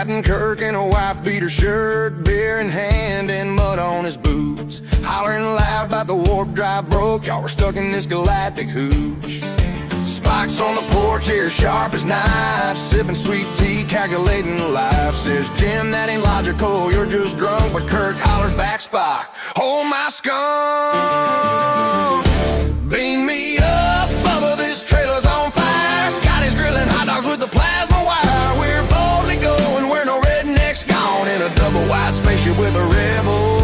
Captain Kirk in a wife-beater shirt, beer in hand and mud on his boots, hollering loud about the warp drive broke. Y'all were stuck in this galactic hooch. Spikes on the porch, here sharp as knives, sipping sweet tea, calculating life. Says Jim, that ain't logical, you're just drunk. But Kirk hollers back, Spock, hold my skunk. Beam me up, Bubba, this trailer's on fire. Scotty's grilling hot dogs with the plasma wire. We're boldly going where no redneck's gone, in a double wide spaceship with a rebel.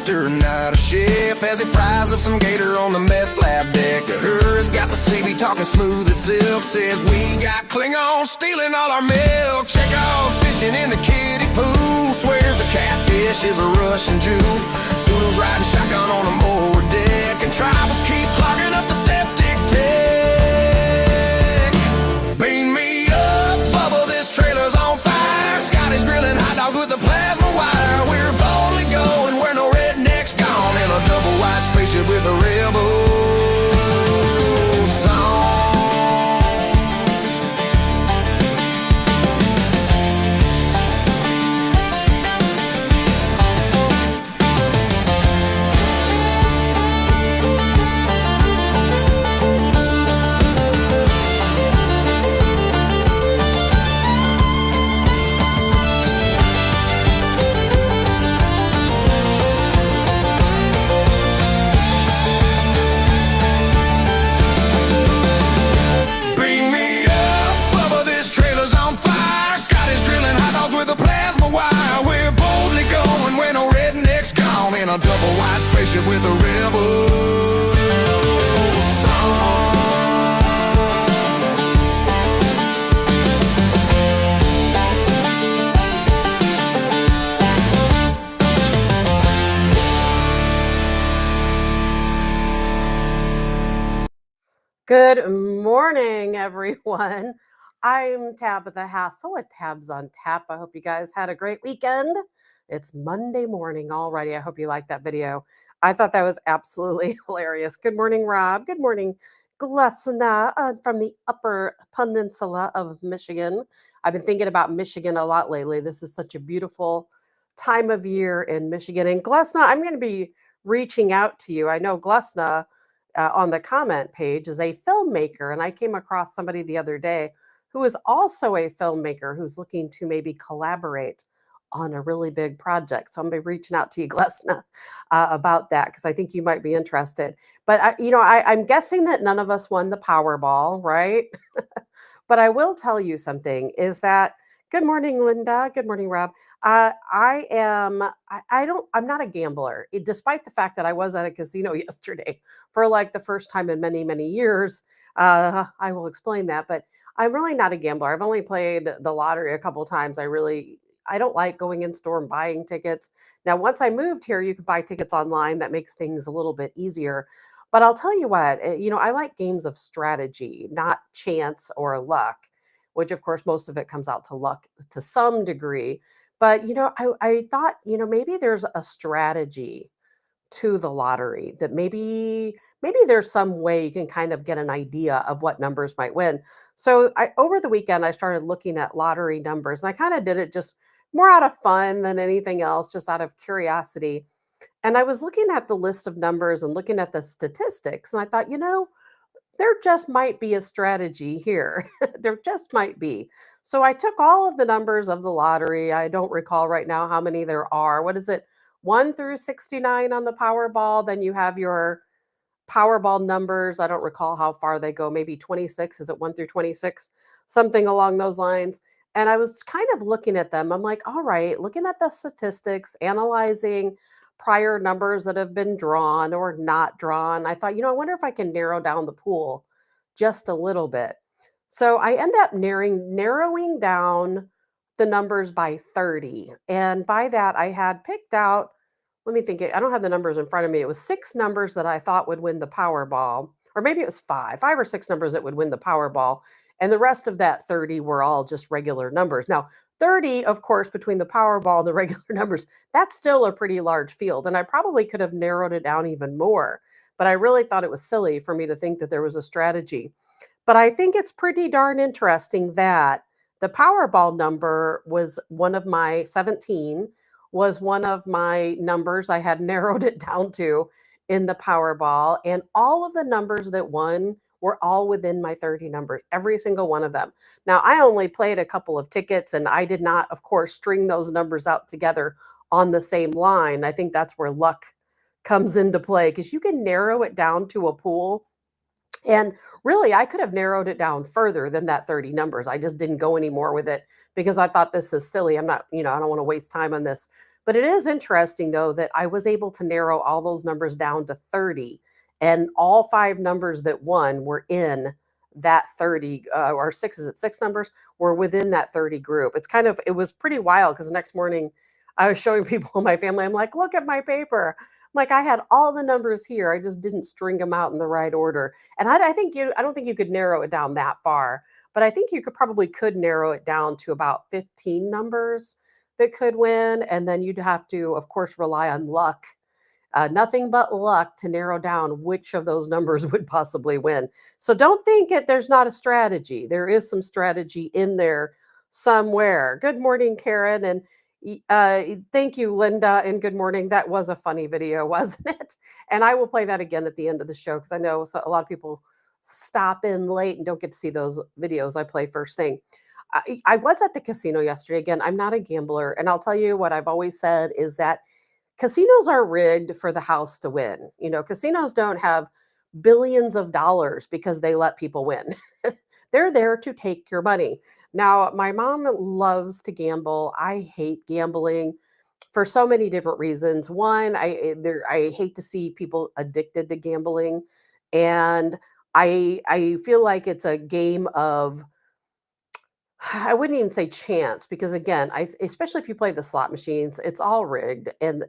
Not a chef as he fries up some gator on the meth lab deck. To her has got the CB talking smooth as silk. Says we got Klingons stealing all our milk. Chekhov's fishing in the kiddie pool. Swears a catfish is a Russian Jew. Soodle's riding shotgun on the mower deck, and tribals keep clogging up the septic tank. Beam me up, Bubba, this trailer's on fire. Scotty's grilling hot dogs with the plasma wire. We're boldly going where no gone, in a double wide spaceship with a rebel a double wide spaceship with a rebel song. Good morning, everyone. I'm Tabitha Hassell at Tabs on Tap. I hope you guys had a great weekend. It's Monday morning already. I hope you liked that video. I thought that was absolutely hilarious. Good morning, Rob. Good morning, Glesna from the Upper Peninsula of Michigan. I've been thinking about Michigan a lot lately. This is such a beautiful time of year in Michigan. And Glesna, I'm going to be reaching out to you. I know Glesna on the comment page is a filmmaker, and I came across somebody the other day who is also a filmmaker who's looking to maybe collaborate on a really big project. So I'm going to be reaching out to you, Glesna, about that, because I think you might be interested. But, I'm guessing that none of us won the Powerball, right? But I will tell you something is that, good morning, Linda. Good morning, Rob. I'm not a gambler, despite the fact that I was at a casino yesterday for like the first time in many, many years. I will explain that, but I'm really not a gambler. I've only played the lottery a couple of times. I don't like going in store and buying tickets. Now, once I moved here, you can buy tickets online. That makes things a little bit easier. But I'll tell you what, I like games of strategy, not chance or luck, which of course, most of it comes out to luck to some degree. But, I thought, maybe there's a strategy to the lottery that maybe there's some way you can kind of get an idea of what numbers might win. So over the weekend, I started looking at lottery numbers, and I kind of did it just more out of fun than anything else, just out of curiosity. And I was looking at the list of numbers and looking at the statistics, and I thought, there just might be a strategy here. There just might be. So I took all of the numbers of the lottery. I don't recall right now how many there are. What is it? 1 through 69 on the Powerball. Then you have your Powerball numbers. I don't recall how far they go. Maybe 26. Is it 1 through 26? Something along those lines. And I was kind of looking at them. I'm like, all right, looking at the statistics, analyzing prior numbers that have been drawn or not drawn. I thought, I wonder if I can narrow down the pool just a little bit. So I end up narrowing down the numbers by 30. And by that, I had picked out, let me think, I don't have the numbers in front of me. It was 6 numbers that I thought would win the Powerball, or maybe it was 5 or 6 numbers that would win the Powerball. And the rest of that 30 were all just regular numbers. Now, 30, of course, between the Powerball and the regular numbers, that's still a pretty large field. And I probably could have narrowed it down even more. But I really thought it was silly for me to think that there was a strategy. But I think it's pretty darn interesting that the Powerball number was one of my 17 was one of my numbers I had narrowed it down to in the Powerball, and all of the numbers that won were all within my 30 numbers, every single one of them. Now, I only played a couple of tickets and I did not, of course, string those numbers out together on the same line. I think that's where luck comes into play because you can narrow it down to a pool, and really, I could have narrowed it down further than that 30 numbers. I just didn't go anymore with it because I thought this is silly. I'm not, I don't want to waste time on this. But it is interesting, though, that I was able to narrow all those numbers down to 30. And all five numbers that won were in that 30, or six, is it six numbers? Were within that 30 group. It was pretty wild because the next morning I was showing people in my family, I'm like, look at my paper. Like I had all the numbers here. I just didn't string them out in the right order. And I don't think you could narrow it down that far, but I think you could narrow it down to about 15 numbers that could win. And then you'd have to, of course, rely on luck, nothing but luck to narrow down which of those numbers would possibly win. So don't think there's not a strategy. There is some strategy in there somewhere. Good morning, Karen. And thank you, Linda, and good morning. That was a funny video, wasn't it? And I will play that again at the end of the show because I know a lot of people stop in late and don't get to see those videos I play first thing. I was at the casino yesterday. Again, I'm not a gambler. And I'll tell you what I've always said is that casinos are rigged for the house to win. Casinos don't have billions of dollars because they let people win. They're there to take your money. Now, my mom loves to gamble. I hate gambling for so many different reasons. One, I hate to see people addicted to gambling, and I feel like it's a game of, I wouldn't even say chance because again, especially if you play the slot machines, it's all rigged, and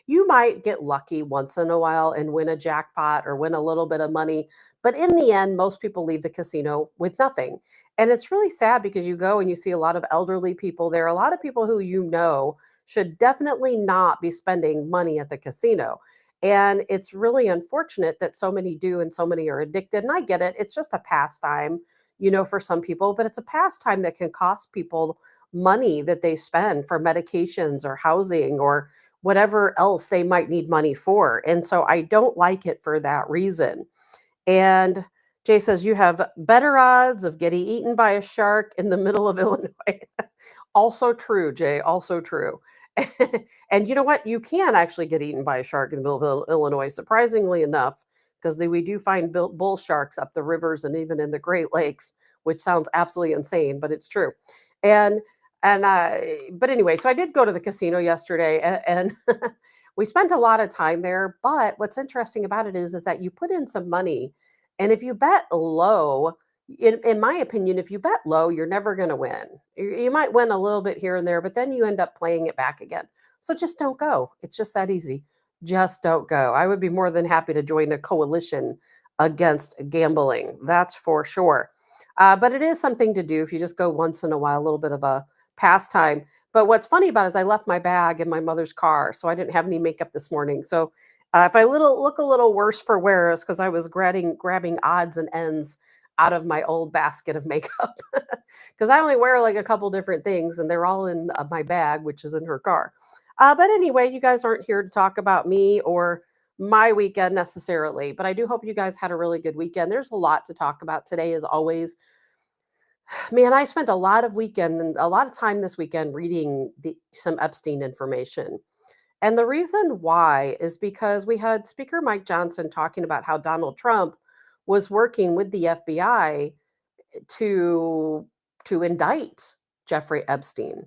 you might get lucky once in a while and win a jackpot or win a little bit of money, but in the end most people leave the casino with nothing. And it's really sad because you go and you see a lot of elderly people there, a lot of people who should definitely not be spending money at the casino. And it's really unfortunate that so many do and so many are addicted. And I get it. It's just a pastime, for some people, but it's a pastime that can cost people money that they spend for medications or housing or whatever else they might need money for. And so I don't like it for that reason. And Jay says, you have better odds of getting eaten by a shark in the middle of Illinois. Also true, Jay, also true. And you know what? You can actually get eaten by a shark in the middle of Illinois, surprisingly enough, because we do find bull sharks up the rivers and even in the Great Lakes, which sounds absolutely insane, but it's true. And but anyway, so I did go to the casino yesterday, and we spent a lot of time there. But what's interesting about it is that you put in some money, and if you bet low, in my opinion, if you bet low, you're never going to win. You might win a little bit here and there, but then you end up playing it back again. So just don't go. It's just that easy. Just don't go. I would be more than happy to join a coalition against gambling. That's for sure. But it is something to do if you just go once in a while, a little bit of a pastime. But what's funny about it is I left my bag in my mother's car, so I didn't have any makeup this morning. So if I look a little worse for wear, it's because I was grabbing odds and ends out of my old basket of makeup because I only wear like a couple different things and they're all in my bag, which is in her car. But anyway, you guys aren't here to talk about me or my weekend necessarily, but I do hope you guys had a really good weekend. There's a lot to talk about today, as always. Man, I spent a lot of weekend and a lot of time this weekend reading some Epstein information. And the reason why is because we had Speaker Mike Johnson talking about how Donald Trump was working with the FBI to indict Jeffrey Epstein.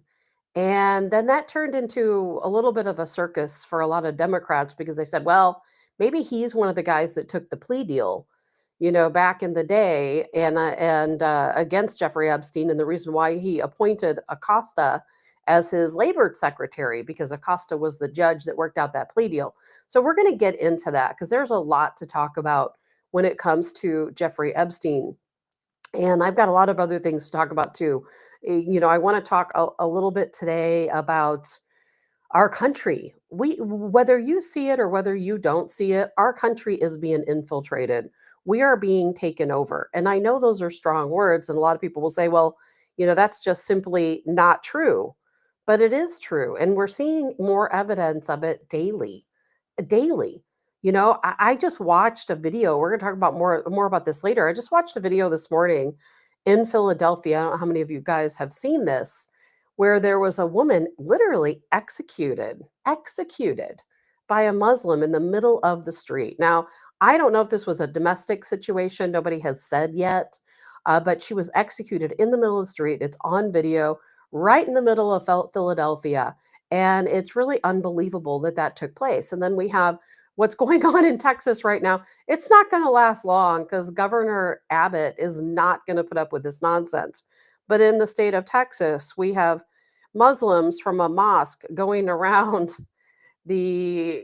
And then that turned into a little bit of a circus for a lot of Democrats because they said, well, maybe he's one of the guys that took the plea deal, back in the day and against Jeffrey Epstein. And the reason why he appointed Acosta as his labor secretary, because Acosta was the judge that worked out that plea deal. So we're going to get into that because there's a lot to talk about when it comes to Jeffrey Epstein. And I've got a lot of other things to talk about too. I want to talk a little bit today about our country. Whether you see it or whether you don't see it, our country is being infiltrated. We are being taken over. And I know those are strong words, and a lot of people will say, well, that's just simply not true. But it is true. And we're seeing more evidence of it daily. I just watched a video. We're going to talk about more about this later. I just watched a video this morning in Philadelphia. I don't know how many of you guys have seen this, where there was a woman literally executed by a Muslim in the middle of the street. Now, I don't know if this was a domestic situation. Nobody has said yet, but she was executed in the middle of the street. It's on video, right in the middle of Philadelphia. And it's really unbelievable that that took place. And then we have what's going on in Texas right now. It's not going to last long because Governor Abbott is not going to put up with this nonsense. But in the state of Texas, we have Muslims from a mosque going around Houston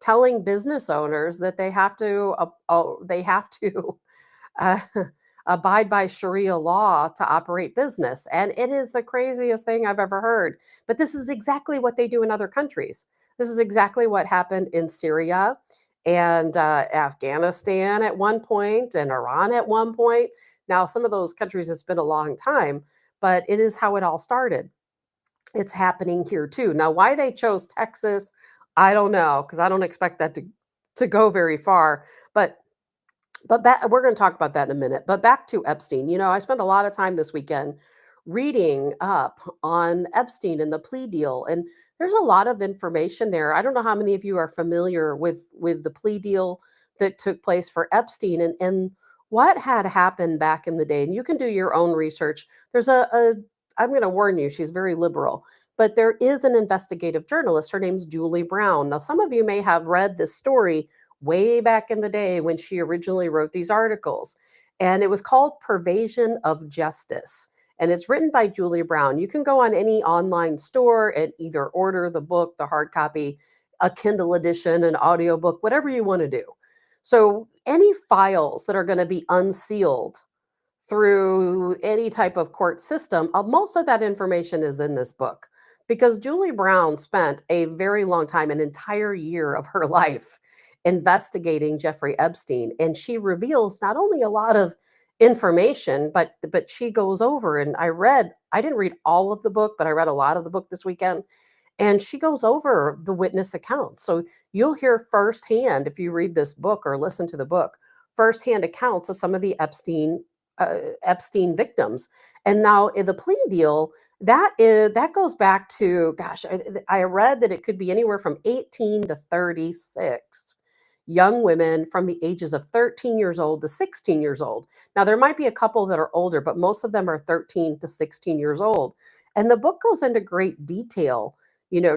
telling business owners that they have to uh, abide by Sharia law to operate business. And it is the craziest thing I've ever heard. But this is exactly what they do in other countries. This is exactly what happened in Syria and Afghanistan at one point and Iran at one point. Now, some of those countries, it's been a long time, but it is how it all started. It's happening here too. Now, why they chose Texas, I don't know, because I don't expect that to go very far. We're going to talk about that in a minute. But back to Epstein. I spent a lot of time this weekend reading up on Epstein and the plea deal, and there's a lot of information there. I don't know how many of you are familiar with the plea deal that took place for Epstein and what had happened back in the day. And you can do your own research. There's a I'm going to warn you, she's very liberal. But there is an investigative journalist. Her name's Julie Brown. Now, some of you may have read this story way back in the day when she originally wrote these articles. And it was called Pervasion of Justice. And it's written by Julia Brown. You can go on any online store and either order the book, the hard copy, a Kindle edition, an audiobook, whatever you want to do. So any files that are going to be unsealed through any type of court system, most of that information is in this book because Julie Brown spent a very long time, an entire year of her life, investigating Jeffrey Epstein. And she reveals not only a lot of information, but she goes over and I didn't read all of the book, but I read a lot of the book this weekend. And she goes over the witness accounts. So you'll hear firsthand, if you read this book or listen to the book, firsthand accounts of some of the Epstein victims. And now in the plea deal, that goes back to, gosh, I read that it could be anywhere from 18 to 36 young women from the ages of 13 years old to 16 years old. Now there might be a couple that are older, but most of them are 13 to 16 years old. And the book goes into great detail,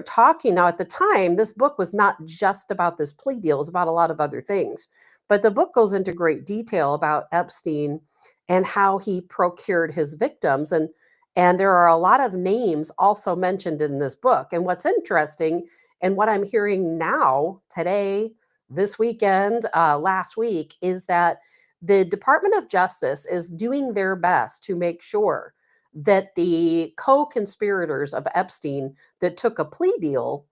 talking. Now at the time, this book was not just about this plea deal, it was about a lot of other things. But the book goes into great detail about Epstein and how he procured his victims. And there are a lot of names also mentioned in this book. And what's interesting, and what I'm hearing now, today, this weekend, last week, is that the Department of Justice is doing their best to make sure that the co-conspirators of Epstein that took a plea deal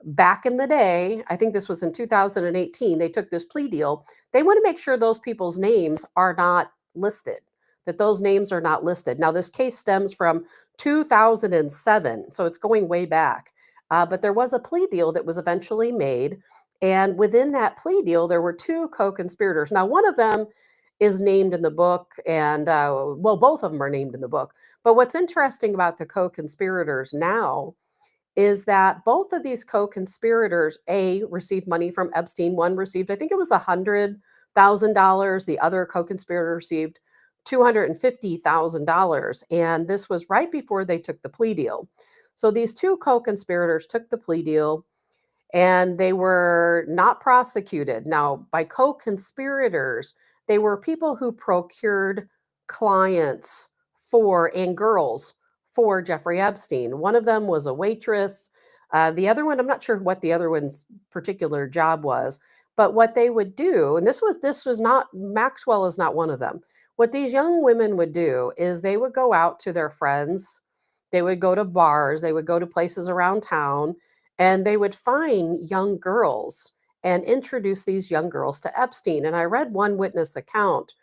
back in the day, I think this was in 2018, they took this plea deal. They want to make sure those people's names are not listed, that those names are not listed. Now, this case stems from 2007, so it's going way back. But there was a plea deal that was eventually made. And within that plea deal, there were two co conspirators. Now, one of them is named in the book, and both of them are named in the book. But what's interesting about the co conspirators now is that both of these co-conspirators, received money from Epstein. One received, I think it was $100,000. The other co-conspirator received $250,000. And this was right before they took the plea deal. So these two co-conspirators took the plea deal and they were not prosecuted. Now, by co-conspirators, they were people who procured clients and girls for Jeffrey Epstein. One of them was a waitress. The other one, I'm not sure what the other one's particular job was, But what they would do, and this was not, Maxwell is not one of them. What these young women would do is they would go out to their friends, they would go to bars, they would go to places around town, and they would find young girls and introduce these young girls to Epstein. And I read one witness account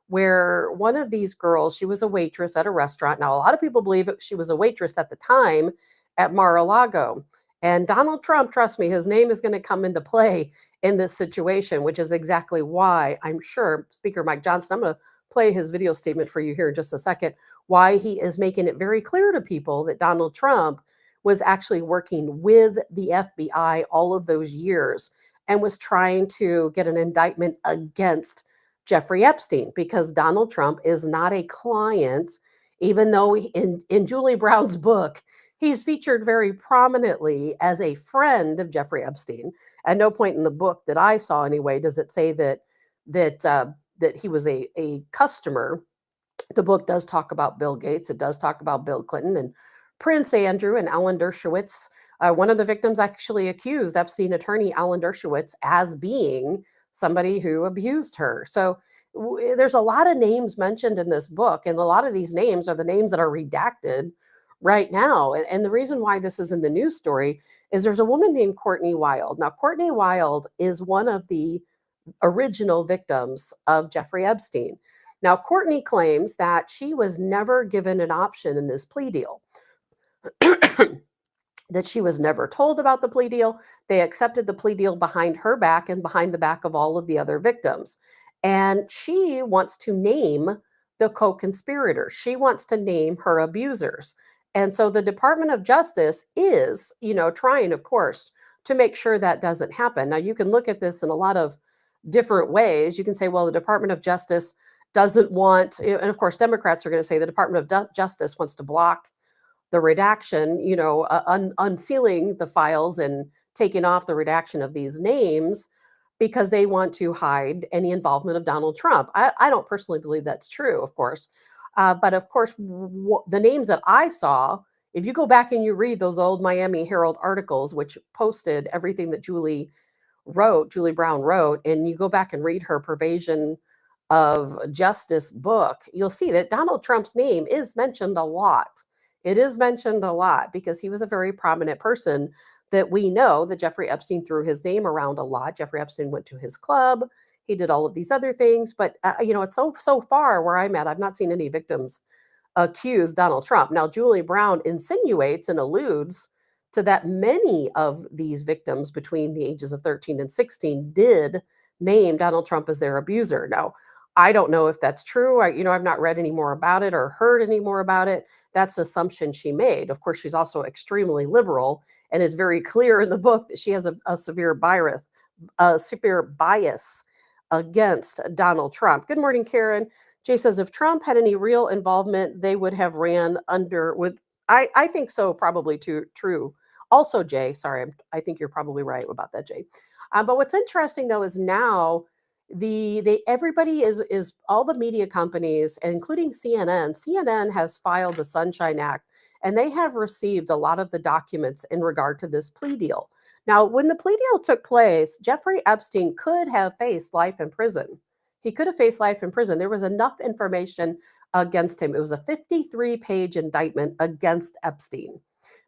where one of these girls, she was a waitress at a restaurant. Now, a lot of people believe she was a waitress at the time at Mar-a-Lago. And Donald Trump, trust me, his name is going to come into play in this situation, which is exactly why I'm sure Speaker Mike Johnson, I'm going to play his video statement for you here in just a second, why he is making it very clear to people that Donald Trump was actually working with the FBI all of those years and was trying to get an indictment against Jeffrey Epstein, because Donald Trump is not a client, even though in Julie Brown's book, he's featured very prominently as a friend of Jeffrey Epstein. At no point in the book that I saw, anyway, does it say that he was a customer. The book does talk about Bill Gates. It does talk about Bill Clinton and Prince Andrew and Alan Dershowitz. One of the victims actually accused Epstein attorney Alan Dershowitz as being somebody who abused her. So there's a lot of names mentioned in this book, and a lot of these names are the names that are redacted right now. And the reason why this is in the news story is there's a woman named Courtney Wild. Now, Courtney Wild is one of the original victims of Jeffrey Epstein. Now, Courtney claims that she was never given an option in this plea deal. That she was never told about the plea deal. They accepted the plea deal behind her back and behind the back of all of the other victims. And she wants to name the co-conspirators. She wants to name her abusers. And so the Department of Justice is, trying, of course, to make sure that doesn't happen. Now, you can look at this in a lot of different ways. You can say, well, the Department of Justice doesn't want, and of course, Democrats are going to say the Department of Justice wants to block the redaction, unsealing the files and taking off the redaction of these names because they want to hide any involvement of Donald Trump. I don't personally believe that's true, of course. But of course, the names that I saw, if you go back and you read those old Miami Herald articles, which posted everything that Julie Brown wrote, and you go back and read her Pervasion of Justice book, you'll see that Donald Trump's name is mentioned a lot. It is mentioned a lot because he was a very prominent person that we know that Jeffrey Epstein threw his name around a lot. Jeffrey Epstein went to his club. He did all of these other things, but it's so far where I'm at, I've not seen any victims accuse Donald Trump. Now, Julie Brown insinuates and alludes to that many of these victims between the ages of 13 and 16 did name Donald Trump as their abuser. Now, I don't know if that's true. I've not read any more about it or heard any more about it. That's an assumption she made. Of course, she's also extremely liberal, and it's very clear in the book that she has a severe bias against Donald Trump. Good morning, Karen. Jay says, if Trump had any real involvement, they would have ran under with. I think so, probably true. Also, Jay, sorry, I think you're probably right about that, Jay. But what's interesting though is now everybody is all the media companies, including CNN. CNN has filed a Sunshine Act, and they have received a lot of the documents in regard to this plea deal. Now, when the plea deal took place, Jeffrey Epstein could have faced life in prison. He could have faced life in prison. There was enough information against him. It was a 53-page indictment against Epstein.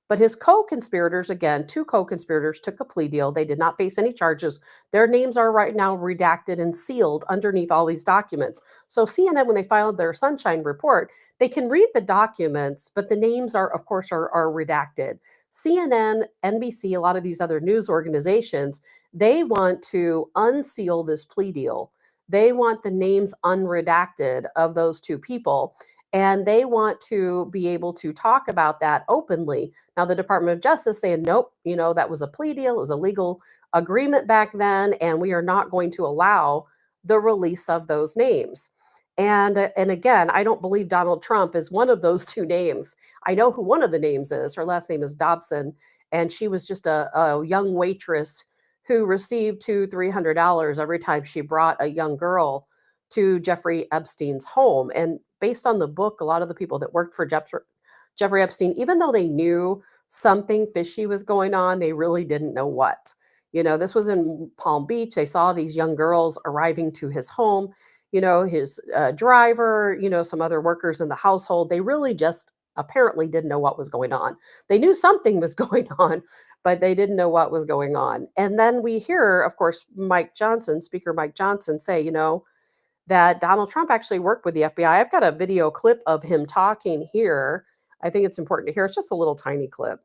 But his co-conspirators, again, two co-conspirators took a plea deal. They did not face any charges. Their names are right now redacted and sealed underneath all these documents. So CNN, when they filed their Sunshine report, they can read the documents, but the names are, of course, are redacted. CNN, NBC, a lot of these other news organizations, they want to unseal this plea deal. They want the names unredacted of those two people. And they want to be able to talk about that openly. Now, the Department of Justice saying, nope, that was a plea deal. It was a legal agreement back then, and we are not going to allow the release of those names. And again, I don't believe Donald Trump is one of those two names. I know who one of the names is. Her last name is Dobson, and she was just a young waitress who received $200-300 every time she brought a young girl to Jeffrey Epstein's home. And based on the book, a lot of the people that worked for Jeffrey Epstein, even though they knew something fishy was going on, they really didn't know what. This was in Palm Beach. They saw these young girls arriving to his home, his driver, some other workers in the household. They really just apparently didn't know what was going on. They knew something was going on, but they didn't know what was going on. And then we hear, of course, Speaker Mike Johnson say, that Donald Trump actually worked with the FBI. I've got a video clip of him talking here. I think it's important to hear. It's just a little tiny clip.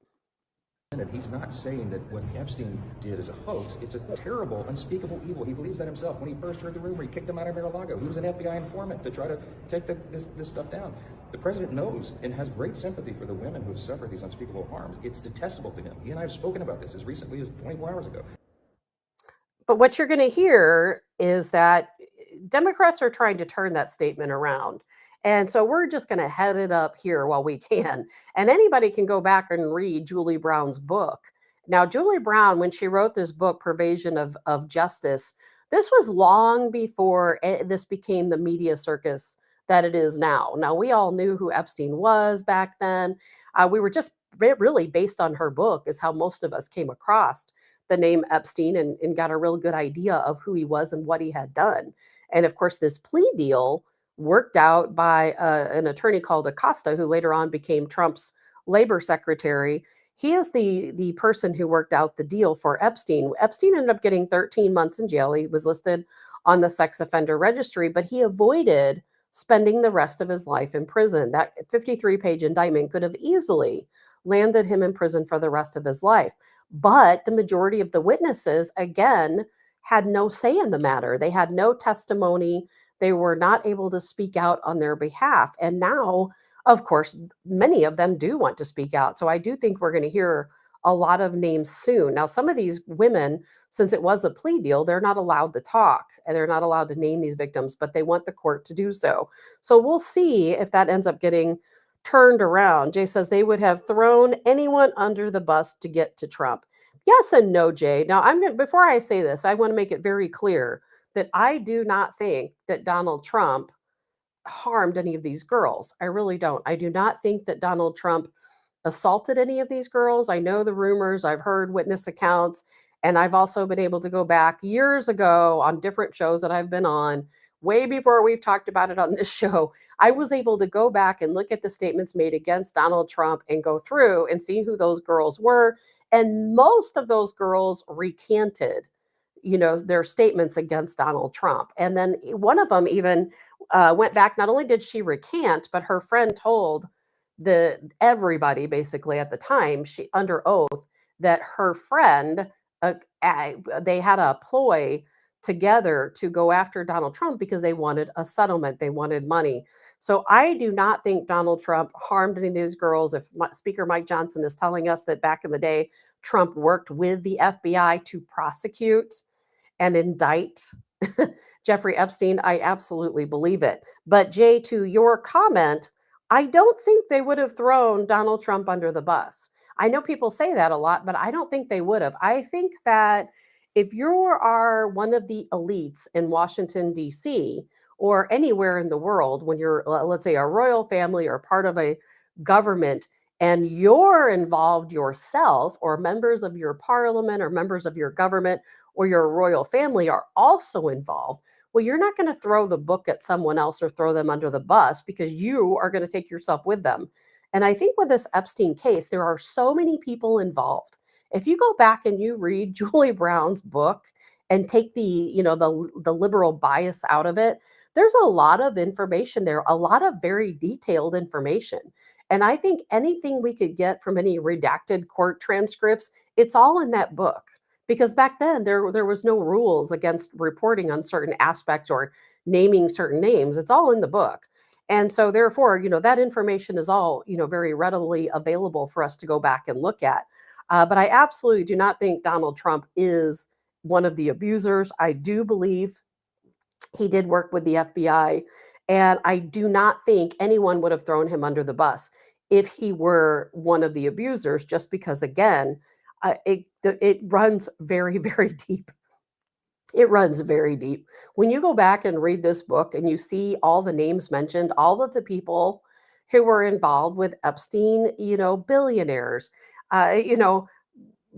He's not saying that what Epstein did is a hoax. It's a terrible, unspeakable evil. He believes that himself. When he first heard the rumor, he kicked him out of Mar-a-Lago. He was an FBI informant to try to take this stuff down. The president knows and has great sympathy for the women who have suffered these unspeakable harms. It's detestable to him. He and I have spoken about this as recently as 24 hours ago. But what you're going to hear is that Democrats are trying to turn that statement around. And so we're just going to head it up here while we can. And anybody can go back and read Julie Brown's book. Now, Julie Brown, when she wrote this book, Pervasion of Justice, this was long before this became the media circus that it is now. Now, we all knew who Epstein was back then. We were just really based on her book is how most of us came across the name Epstein and got a real good idea of who he was and what he had done. And of course, this plea deal worked out by an attorney called Acosta, who later on became Trump's labor secretary. He is the person who worked out the deal for Epstein. Epstein ended up getting 13 months in jail. He was listed on the sex offender registry, but he avoided spending the rest of his life in prison. That 53-page indictment could have easily landed him in prison for the rest of his life. But the majority of the witnesses, again, had no say in the matter. They had no testimony. They were not able to speak out on their behalf. And now, of course, many of them do want to speak out. So I do think we're going to hear a lot of names soon. Now, some of these women, since it was a plea deal, they're not allowed to talk and they're not allowed to name these victims, but they want the court to do so. So we'll see if that ends up getting turned around. Jay says they would have thrown anyone under the bus to get to Trump. Yes and no, Jay. Now, before I say this, I want to make it very clear that I do not think that Donald Trump harmed any of these girls. I really don't. I do not think that Donald Trump assaulted any of these girls. I know the rumors, I've heard witness accounts, and I've also been able to go back years ago on different shows that I've been on, way before we've talked about it on this show. I was able to go back and look at the statements made against Donald Trump and go through and see who those girls were. And most of those girls recanted, their statements against Donald Trump. And then one of them even went back. Not only did she recant, but her friend told everybody basically at the time, she under oath, that her friend, they had a ploy together to go after Donald Trump because they wanted a settlement. They wanted money. So I do not think Donald Trump harmed any of these girls. If Speaker Mike Johnson is telling us that back in the day, Trump worked with the FBI to prosecute and indict Jeffrey Epstein, I absolutely believe it. But Jay, to your comment, I don't think they would have thrown Donald Trump under the bus. I know people say that a lot, but I don't think they would have. I think that if you are one of the elites in Washington, D.C., or anywhere in the world, when you're, let's say, a royal family or part of a government, and you're involved yourself, or members of your parliament or members of your government or your royal family are also involved, well, you're not going to throw the book at someone else or throw them under the bus because you are going to take yourself with them. And I think with this Epstein case, there are so many people involved. If you go back and you read Julie Brown's book and take the liberal bias out of it, there's a lot of information there, a lot of very detailed information. And I think anything we could get from any redacted court transcripts, it's all in that book. Because back then there was no rules against reporting on certain aspects or naming certain names. It's all in the book. And so therefore, that information is all, very readily available for us to go back and look at. But I absolutely do not think Donald Trump is one of the abusers. I do believe he did work with the FBI. And I do not think anyone would have thrown him under the bus if he were one of the abusers, just because, again, it runs very, very deep. It runs very deep. When you go back and read this book and you see all the names mentioned, all of the people who were involved with Epstein, billionaires,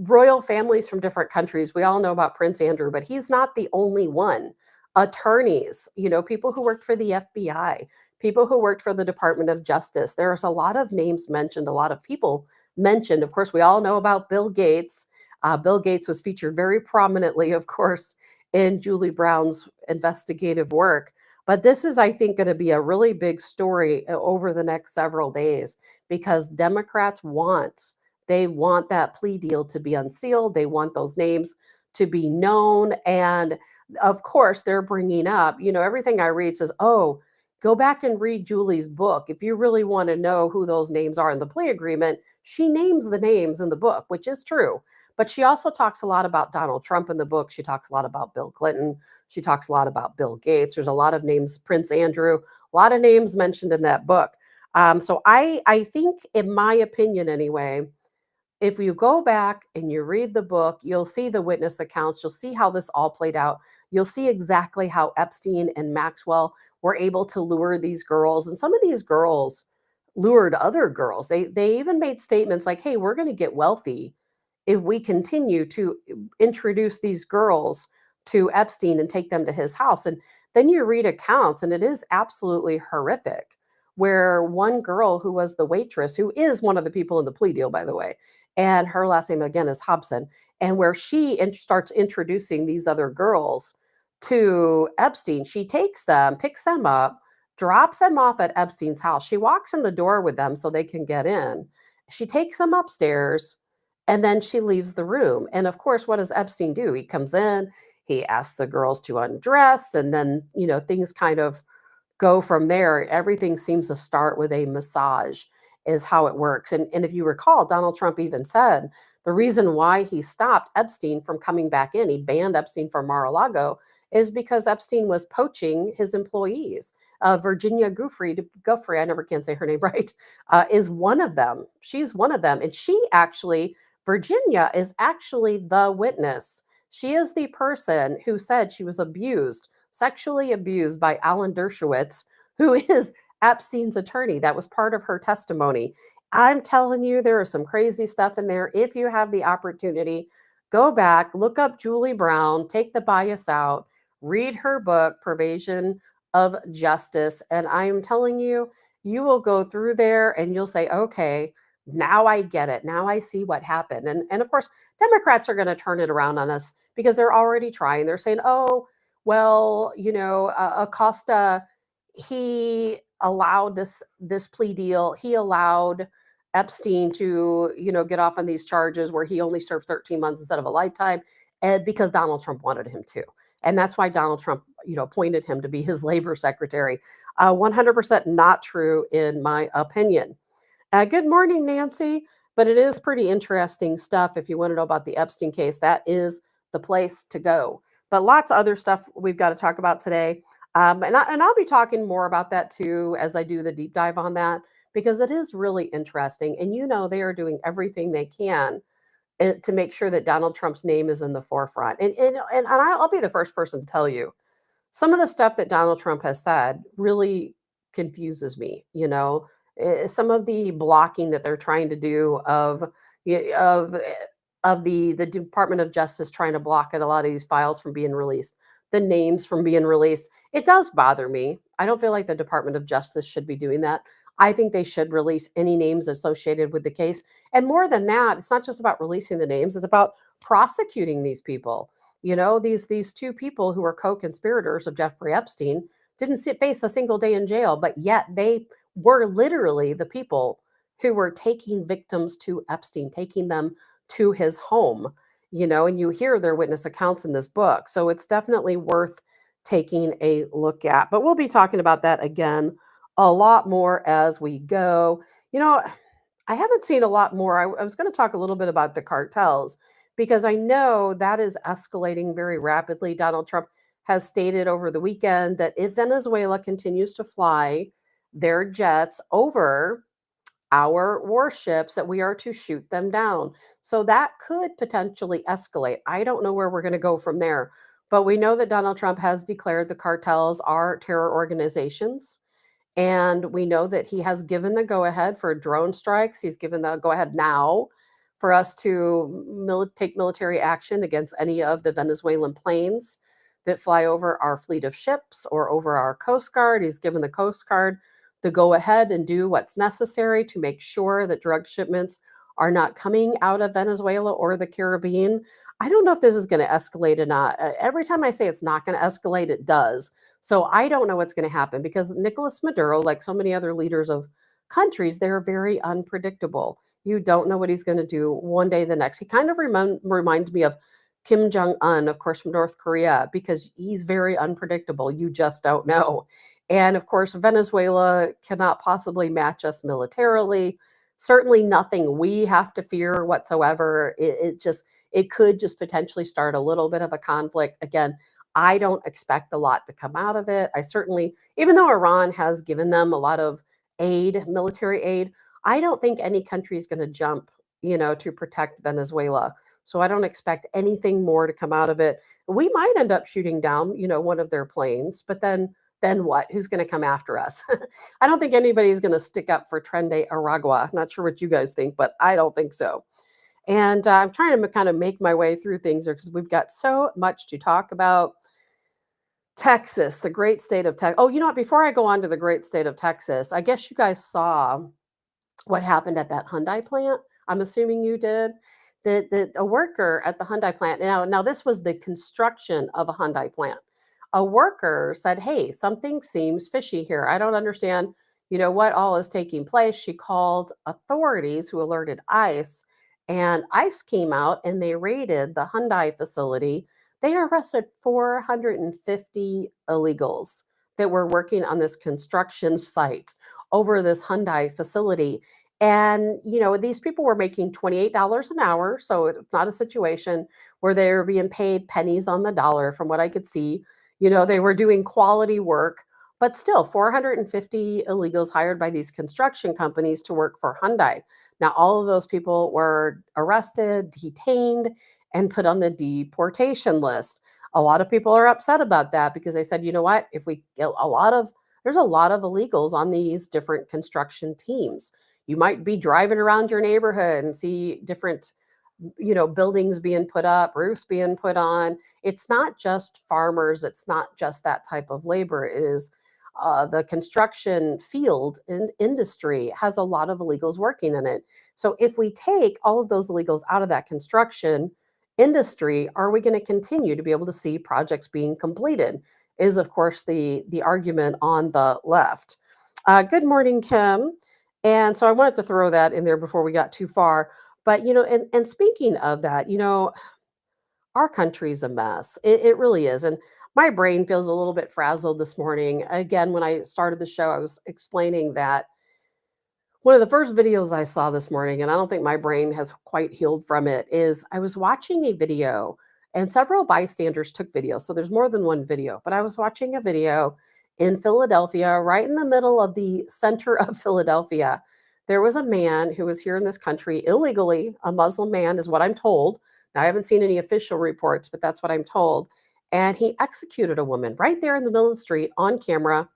royal families from different countries. We all know about Prince Andrew, but he's not the only one. Attorneys, people who worked for the FBI, people who worked for the Department of Justice. There's a lot of names mentioned, a lot of people mentioned. Of course, we all know about Bill Gates. Bill Gates was featured very prominently, of course, in Julie Brown's investigative work. But this is, I think, going to be a really big story over the next several days because Democrats they want that plea deal to be unsealed. They want those names to be known. And of course, they're bringing up, everything I read says, oh, go back and read Julie's book. If you really want to know who those names are in the plea agreement, she names the names in the book, which is true. But she also talks a lot about Donald Trump in the book. She talks a lot about Bill Clinton. She talks a lot about Bill Gates. There's a lot of names, Prince Andrew, a lot of names mentioned in that book. So I think, in my opinion anyway, if you go back and you read the book, you'll see the witness accounts. You'll see how this all played out. You'll see exactly how Epstein and Maxwell were able to lure these girls. And some of these girls lured other girls. They even made statements like, hey, we're going to get wealthy if we continue to introduce these girls to Epstein and take them to his house. And then you read accounts, and it is absolutely horrific. Where one girl who was the waitress, who is one of the people in the plea deal, by the way, and her last name again is Hobson, and where she starts introducing these other girls to Epstein, she takes them, picks them up, drops them off at Epstein's house. She walks in the door with them so they can get in. She takes them upstairs and then she leaves the room. And of course, what does Epstein do? He comes in, he asks the girls to undress, and then, things kind of go from there. Everything seems to start with a massage, is how it works. And if you recall, Donald Trump even said the reason why he stopped Epstein from coming back in, he banned Epstein from Mar-a-Lago, is because Epstein was poaching his employees. Virginia Guffrey, I never can say her name right, is one of them. She's one of them. And Virginia is actually the witness. She is the person who said she was sexually abused by Alan Dershowitz, who is Epstein's attorney. That was part of her testimony. I'm telling you, there is some crazy stuff in there. If you have the opportunity, go back, look up Julie Brown, take the bias out, read her book, Pervasion of Justice. And I'm telling you, you will go through there and you'll say, okay, now I get it. Now I see what happened. And of course, Democrats are going to turn it around on us because they're already trying. They're saying, oh, well, Acosta, he allowed this plea deal. He allowed Epstein to, get off on these charges where he only served 13 months instead of a lifetime, and because Donald Trump wanted him to. And that's why Donald Trump, appointed him to be his labor secretary. 100% not true, in my opinion. Good morning, Nancy. But it is pretty interesting stuff. If you want to know about the Epstein case, that is the place to go. But lots of other stuff we've got to talk about today. And I'll be talking more about that too as I do the deep dive on that, because it is really interesting. And they are doing everything they can to make sure that Donald Trump's name is in the forefront. And I'll be the first person to tell you, some of the stuff that Donald Trump has said really confuses me. Some of the blocking that they're trying to do of the Department of Justice trying to block it, a lot of these files from being released, the names from being released. It does bother me. I don't feel like the Department of Justice should be doing that. I think they should release any names associated with the case. And more than that, it's not just about releasing the names, it's about prosecuting these people. These two people who were co-conspirators of Jeffrey Epstein didn't face a single day in jail, but yet they were literally the people who were taking victims to Epstein, taking them to his home, and you hear their witness accounts in this book. So it's definitely worth taking a look at. But we'll be talking about that again a lot more as we go. I haven't seen a lot more. I was going to talk a little bit about the cartels because I know that is escalating very rapidly. Donald Trump has stated over the weekend that if Venezuela continues to fly their jets over our warships, that we are to shoot them down. So that could potentially escalate. I don't know where we're going to go from there, but we know that Donald Trump has declared the cartels are terror organizations. And we know that he has given the go ahead for drone strikes. He's given the go ahead now for us to take military action against any of the Venezuelan planes that fly over our fleet of ships or over our Coast Guard. He's given the Coast Guard to go ahead and do what's necessary to make sure that drug shipments are not coming out of Venezuela or the Caribbean. I don't know if this is going to escalate or not. Every time I say it's not going to escalate, it does. So I don't know what's going to happen because Nicolas Maduro, like so many other leaders of countries, they're very unpredictable. You don't know what he's going to do one day, the next. He kind of reminds me of Kim Jong-un, of course, from North Korea, because he's very unpredictable. You just don't know. And of course, Venezuela cannot possibly match us militarily. Certainly nothing we have to fear whatsoever. It could just potentially start a little bit of a conflict. Again, I don't expect a lot to come out of it. I certainly, even though Iran has given them a lot of aid, military aid, I don't think any country is going to jump, to protect Venezuela. So I don't expect anything more to come out of it. We might end up shooting down, one of their planes, but then what? Who's going to come after us? I don't think anybody's going to stick up for Trende Aragua. Not sure what you guys think, but I don't think so. And I'm trying to kind of make my way through things here because we've got so much to talk about. Texas, the great state of Texas. Oh, you know what? Before I go on to the great state of Texas, I guess you guys saw what happened at that Hyundai plant. I'm assuming you did. That a worker at the Hyundai plant. Now this was the construction of a Hyundai plant. A worker said, "Hey, something seems fishy here. I don't understand, what all is taking place." She called authorities who alerted ICE, and ICE came out and they raided the Hyundai facility. They arrested 450 illegals that were working on this construction site over this Hyundai facility. And, these people were making $28 an hour. So it's not a situation where they were being paid pennies on the dollar, from what I could see. They were doing quality work, but still 450 illegals hired by these construction companies to work for Hyundai. Now, all of those people were arrested, detained, and put on the deportation list. A lot of people are upset about that because they said, you know what, if we get there's a lot of illegals on these different construction teams. You might be driving around your neighborhood and see different, buildings being put up, roofs being put on. It's not just farmers. It's not just that type of labor. It is the construction field and industry has a lot of illegals working in it. So if we take all of those illegals out of that construction industry, are we going to continue to be able to see projects being completed? Is of course the argument on the left. Good morning, Kim. And so I wanted to throw that in there before we got too far. But and speaking of that, our country's a mess. It really is. And my brain feels a little bit frazzled this morning. Again, when I started the show, I was explaining that one of the first videos I saw this morning, and I don't think my brain has quite healed from it, is I was watching a video and several bystanders took video. So there's more than one video, but I was watching a video in Philadelphia, right in the middle of the center of Philadelphia. There was a man who was here in this country illegally, a Muslim man, is what I'm told. Now, I haven't seen any official reports, but that's what I'm told. And he executed a woman right there in the middle of the street on camera.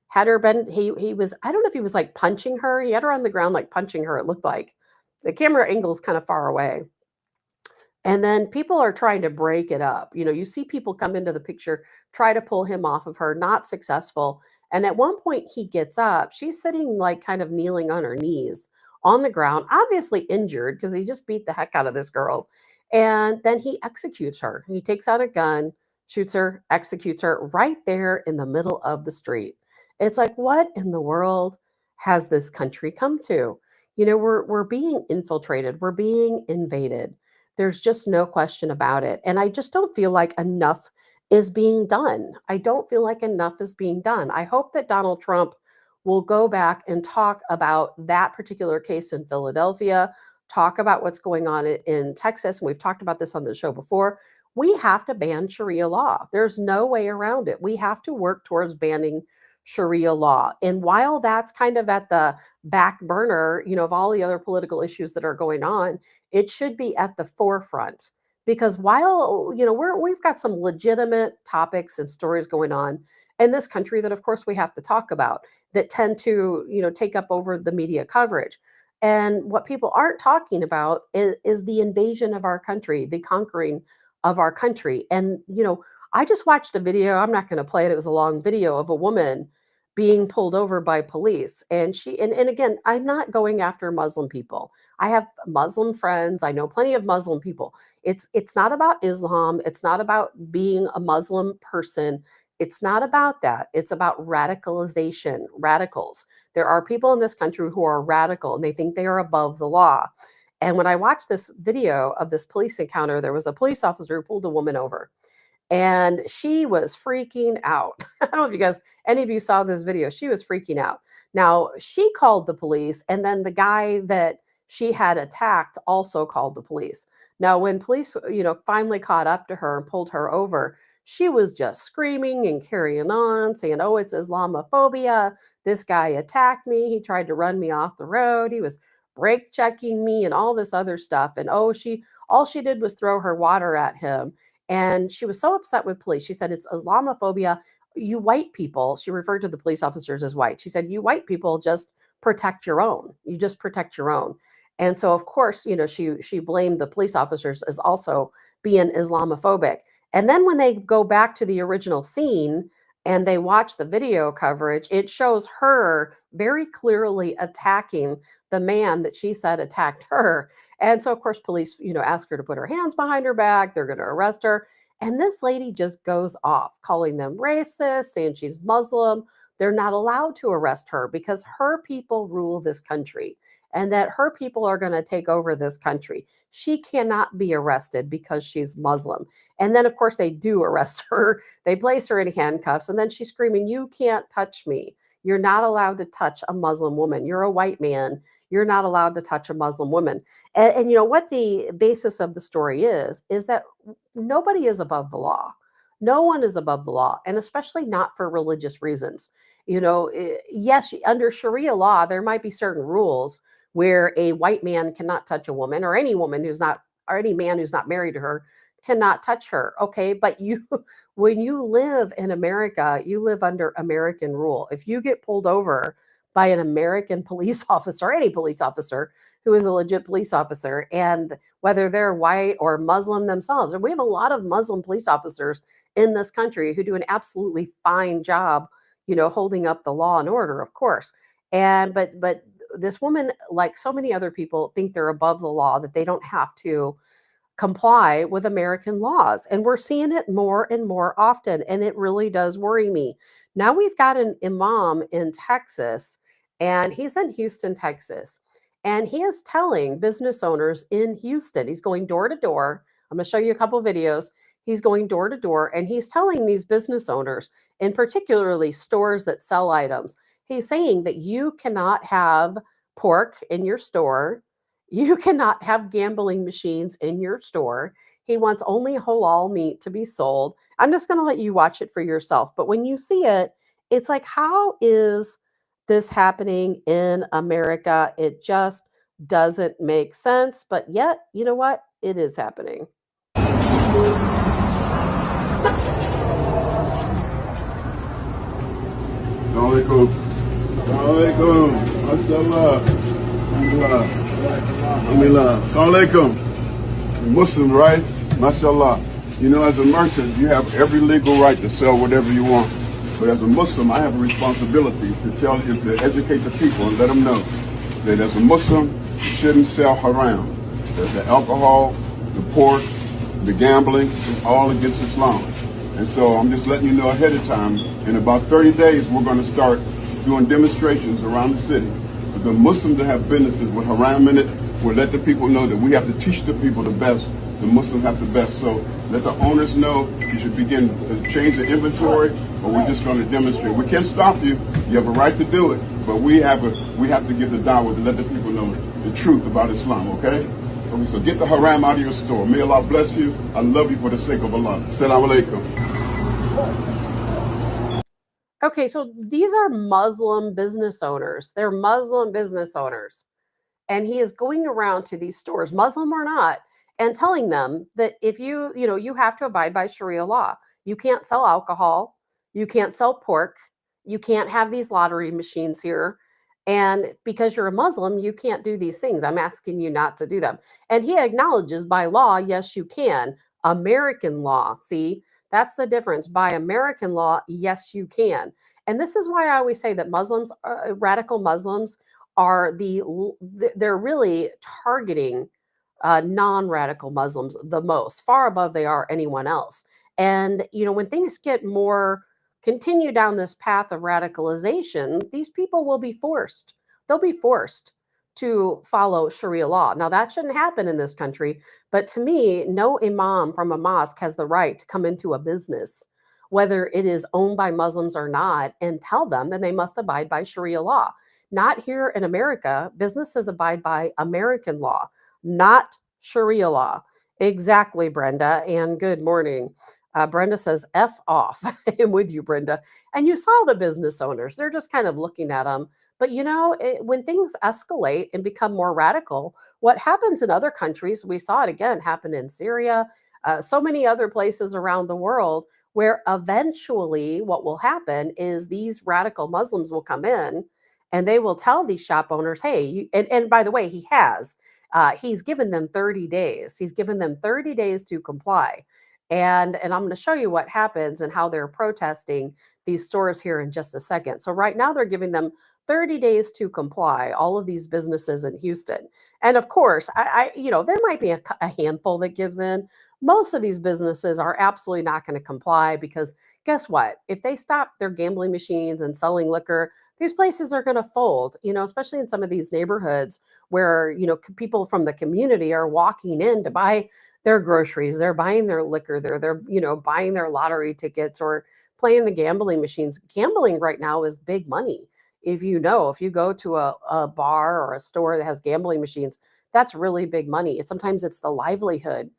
Had her been, he was, I don't know if he was like punching her. He had her on the ground, like punching her. It looked like the camera angle is kind of far away. And then people are trying to break it up. You see people come into the picture, try to pull him off of her, not successful. And at one point he gets up. She's sitting like kind of kneeling on her knees on the ground, obviously injured because he just beat the heck out of this girl. And then he executes her. He takes out a gun, shoots her, executes her right there in the middle of the street. It's like, what in the world has this country come to? We're being infiltrated. We're being invaded. There's just no question about it. And I just don't feel like enough is being done. I don't feel like enough is being done. I hope that Donald Trump will go back and talk about that particular case in Philadelphia, talk about what's going on in Texas. And we've talked about this on the show before. We have to ban Sharia law. There's no way around it. We have to work towards banning Sharia law. And while that's kind of at the back burner, of all the other political issues that are going on, it should be at the forefront. Because while, we've got some legitimate topics and stories going on in this country that, of course, we have to talk about that tend to, take up over the media coverage. And what people aren't talking about is the invasion of our country, the conquering of our country. And, I just watched a video. I'm not going to play it. It was a long video of a woman being pulled over by police. And again, I'm not going after Muslim people. I have Muslim friends. I know plenty of Muslim people. It's not about Islam. It's not about being a Muslim person. It's not about that. It's about radicalization, radicals. There are people in this country who are radical and they think they are above the law. And when I watched this video of this police encounter, there was a police officer who pulled a woman over and she was freaking out. I don't know if any of you saw this video. She was freaking out. Now, she called the police, and then the guy that she had attacked also called the police. Now, when police, finally caught up to her and pulled her over, she was just screaming and carrying on, saying, "Oh, it's Islamophobia. This guy attacked me. He tried to run me off the road. He was brake checking me and all this other stuff." And all she did was throw her water at him. And she was so upset with police. She said, "It's Islamophobia. You white people," she referred to the police officers as white. She said, "You white people just protect your own. You just protect your own." And so, of course, she blamed the police officers as also being Islamophobic. And then when they go back to the original scene and they watch the video coverage, it shows her very clearly attacking the man that she said attacked her. And so, of course, police, ask her to put her hands behind her back. They're going to arrest her. And this lady just goes off, calling them racist, saying she's Muslim. They're not allowed to arrest her because her people rule this country and that her people are going to take over this country. She cannot be arrested because she's Muslim. And then, of course, they do arrest her. They place her in handcuffs. And then she's screaming, "You can't touch me. You're not allowed to touch a Muslim woman. You're a white man. You're not allowed to touch a Muslim woman." And what the basis of the story is that nobody is above the law. No one is above the law, and especially not for religious reasons. Yes, under Sharia law, there might be certain rules where a white man cannot touch a woman, or any woman or any man who's not married to her cannot touch her. Okay, but when you live in America, you live under American rule. If you get pulled over by an American police officer, any police officer who is a legit police officer, and whether they're white or Muslim themselves, and we have a lot of Muslim police officers in this country who do an absolutely fine job, holding up the law and order, of course. And but this woman, like so many other people, think they're above the law, that they don't have to comply with American laws. And we're seeing it more and more often. And it really does worry me. Now we've got an imam in Texas, and he's in Houston, Texas. And he is telling business owners in Houston, he's going door to door. I'm going to show you a couple of videos. He's going door to door, and he's telling these business owners, and particularly stores that sell items, he's saying that you cannot have pork in your store. You cannot have gambling machines in your store. He wants only halal meat to be sold. I'm just going to let you watch it for yourself. But when you see it, it's like, how is this happening in America? It just doesn't make sense. But yet, you know what? It is happening. Assalamualaikum. Assalamualaikum. Mashallah. Alhamdulillah. Alhamdulillah. Assalamualaikum. You're Muslim, right? Mashallah. As a merchant, you have every legal right to sell whatever you want. But as a Muslim, I have a responsibility to educate the people and let them know that as a Muslim, you shouldn't sell haram. That the alcohol, the pork, the gambling is all against Islam. And so I'm just letting you know ahead of time, in about 30 days, we're going to start doing demonstrations around the city. The Muslims that have businesses with haram in it, we'll let the people know that we have to teach the people the best. The Muslims have the best. So let the owners know you should begin to change the inventory, or we're just going to demonstrate. We can't stop you. You have a right to do it, but we have to give the dawah to let the people know the truth about Islam, okay? So get the haram out of your store. May Allah bless you. I love you for the sake of Allah. Assalamu alaikum. Okay, so these are Muslim business owners. They're Muslim business owners. And he is going around to these stores, Muslim or not, and telling them that if you have to abide by Sharia law. You can't sell alcohol. You can't sell pork. You can't have these lottery machines here. And because you're a Muslim, you can't do these things. I'm asking you not to do them. And he acknowledges by law, yes, you can. American law, see, that's the difference. By American law, yes, you can. And this is why I always say that Muslims, radical Muslims, are they're really targeting non-radical Muslims the most, far above they are anyone else. And when things get more continue down this path of radicalization, these people will be forced. They'll be forced to follow Sharia law. Now, that shouldn't happen in this country, but to me, no imam from a mosque has the right to come into a business, whether it is owned by Muslims or not, and tell them that they must abide by Sharia law. Not here in America. Businesses abide by American law, not Sharia law. Exactly, Brenda. And good morning. Brenda says, F off. I'm with you, Brenda. And you saw the business owners. They're just kind of looking at them. But when things escalate and become more radical, what happens in other countries, we saw it again happen in Syria, so many other places around the world, where eventually what will happen is these radical Muslims will come in and they will tell these shop owners, hey, and by the way, he's given them 30 days. He's given them 30 days to comply. And I'm going to show you what happens and how they're protesting these stores here in just a second. So right now they're giving them 30 days to comply, all of these businesses in Houston. And of course, there might be a handful that gives in. Most of these businesses are absolutely not going to comply because guess what? If they stop their gambling machines and selling liquor, these places are going to fold, especially in some of these neighborhoods where, people from the community are walking in to buy their groceries, they're buying their liquor, they're buying their lottery tickets or playing the gambling machines. Gambling right now is big money. If you go to a bar or a store that has gambling machines, that's really big money. Sometimes it's the livelihood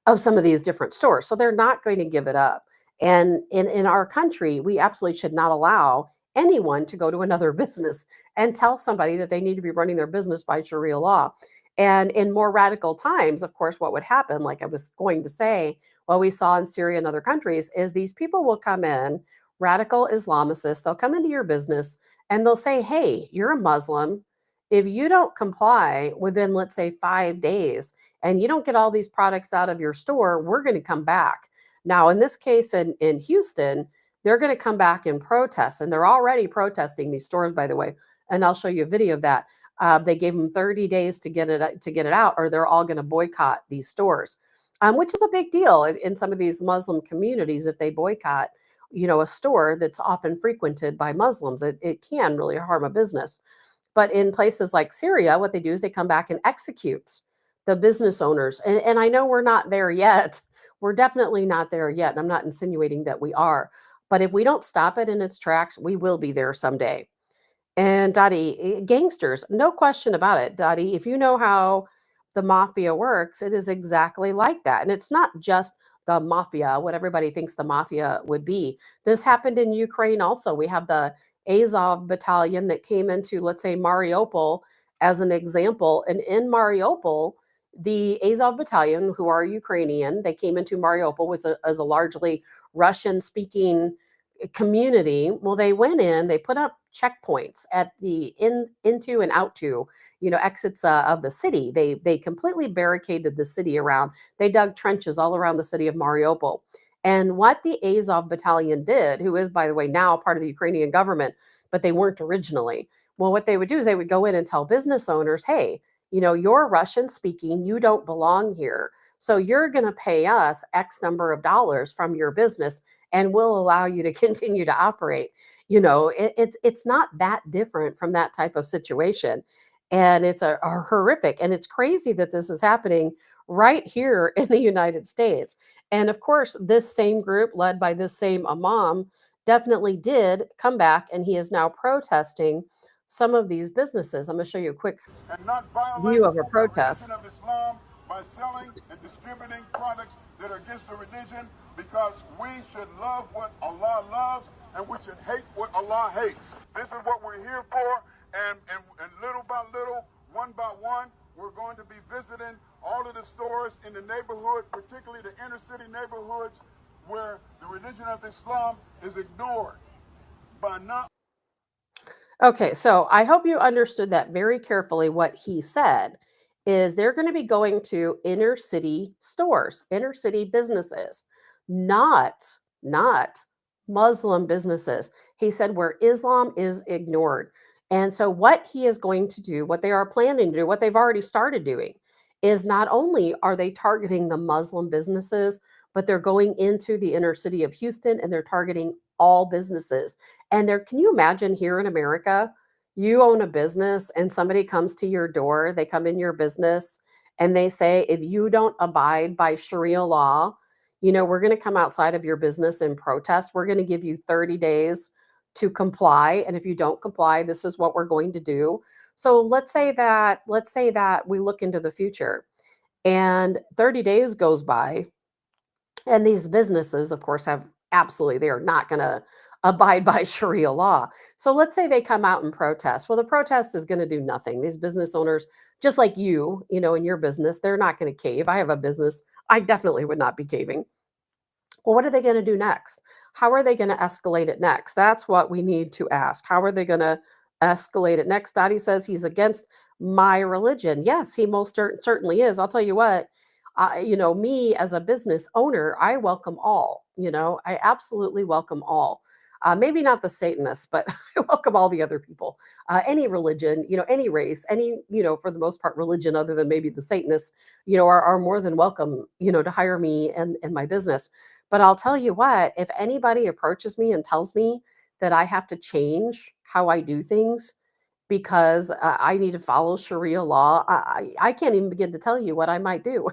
of some of these different stores. So they're not going to give it up. And in our country, we absolutely should not allow anyone to go to another business and tell somebody that they need to be running their business by Sharia law. And in more radical times, of course, what would happen, like I was going to say, what we saw in Syria and other countries, is these people will come in, radical Islamicists, they'll come into your business and they'll say, hey, you're a Muslim. If you don't comply within, let's say, 5 days and you don't get all these products out of your store, we're going to come back. Now, in this case in Houston, they're going to come back and protest. And they're already protesting these stores, by the way. And I'll show you a video of that. They gave them 30 days to get it out, or they're all going to boycott these stores, which is a big deal in some of these Muslim communities. If they boycott, a store that's often frequented by Muslims, it can really harm a business. But in places like Syria, what they do is they come back and execute the business owners. And I know we're not there yet. We're definitely not there yet. And I'm not insinuating that we are. But if we don't stop it in its tracks, we will be there someday. And Dottie, gangsters, no question about it, Dottie. If you know how the mafia works, it is exactly like that. And it's not just the mafia, what everybody thinks the mafia would be. This happened in Ukraine also. We have the Azov battalion that came into, let's say, Mariupol as an example. And in Mariupol, the Azov battalion, who are Ukrainian, they came into Mariupol, which is a largely Russian speaking community. Well, they went in, they put up checkpoints at the into and out to exits of the city. They completely barricaded the city around. They dug trenches all around the city of Mariupol. And what the Azov battalion did, who is, by the way, now part of the Ukrainian government, but they weren't originally. Well, what they would do is they would go in and tell business owners, hey, you're Russian speaking, you don't belong here. So you're going to pay us X number of dollars from your business and we'll allow you to continue to operate. It's not that different from that type of situation. And it's a horrific, and it's crazy that this is happening right here in the United States. And of course, this same group led by this same imam definitely did come back, and he is now protesting some of these businesses. I'm going to show you a quick And not view violate of a the protest. religion of Islam by selling and distributing products that are against the religion, because we should love what Allah loves and we should hate what Allah hates. This is what we're here for, and little by little, one by one, we're going to be visiting all of the stores in the neighborhood, particularly the inner city neighborhoods where the religion of Islam is ignored by not. Okay, so I hope you understood that very carefully. What he said is they're going to be going to inner city stores, inner city businesses, not Muslim businesses. He said where Islam is ignored. And so what he is going to do, what they are planning to do, what they've already started doing is not only are they targeting the Muslim businesses, but they're going into the inner city of Houston and they're targeting all businesses. And there, can you imagine here in America, you own a business and somebody comes to your door, they come in your business and they say, if you don't abide by Sharia law, we're going to come outside of your business and protest. We're going to give you 30 days to comply. And if you don't comply, this is what we're going to do. So let's say that we look into the future and 30 days goes by and these businesses, of course, have absolutely, they are not going to abide by Sharia law. So let's say they come out and protest. Well, the protest is going to do nothing. These business owners, just like in your business, they're not going to cave. I have a business. I definitely would not be caving. Well, what are they going to do next? How are they going to escalate it next? That's what we need to ask. How are they going to escalate it next? Dottie says he's against my religion. Yes, he most certainly is. I'll tell you what, me as a business owner, I welcome all. I absolutely welcome all. Maybe not the Satanists, but I welcome all the other people. Any religion, any race, any, for the most part, religion other than maybe the Satanists, are more than welcome, to hire me and my business. But I'll tell you what, if anybody approaches me and tells me that I have to change how I do things because I need to follow Sharia law, I can't even begin to tell you what I might do.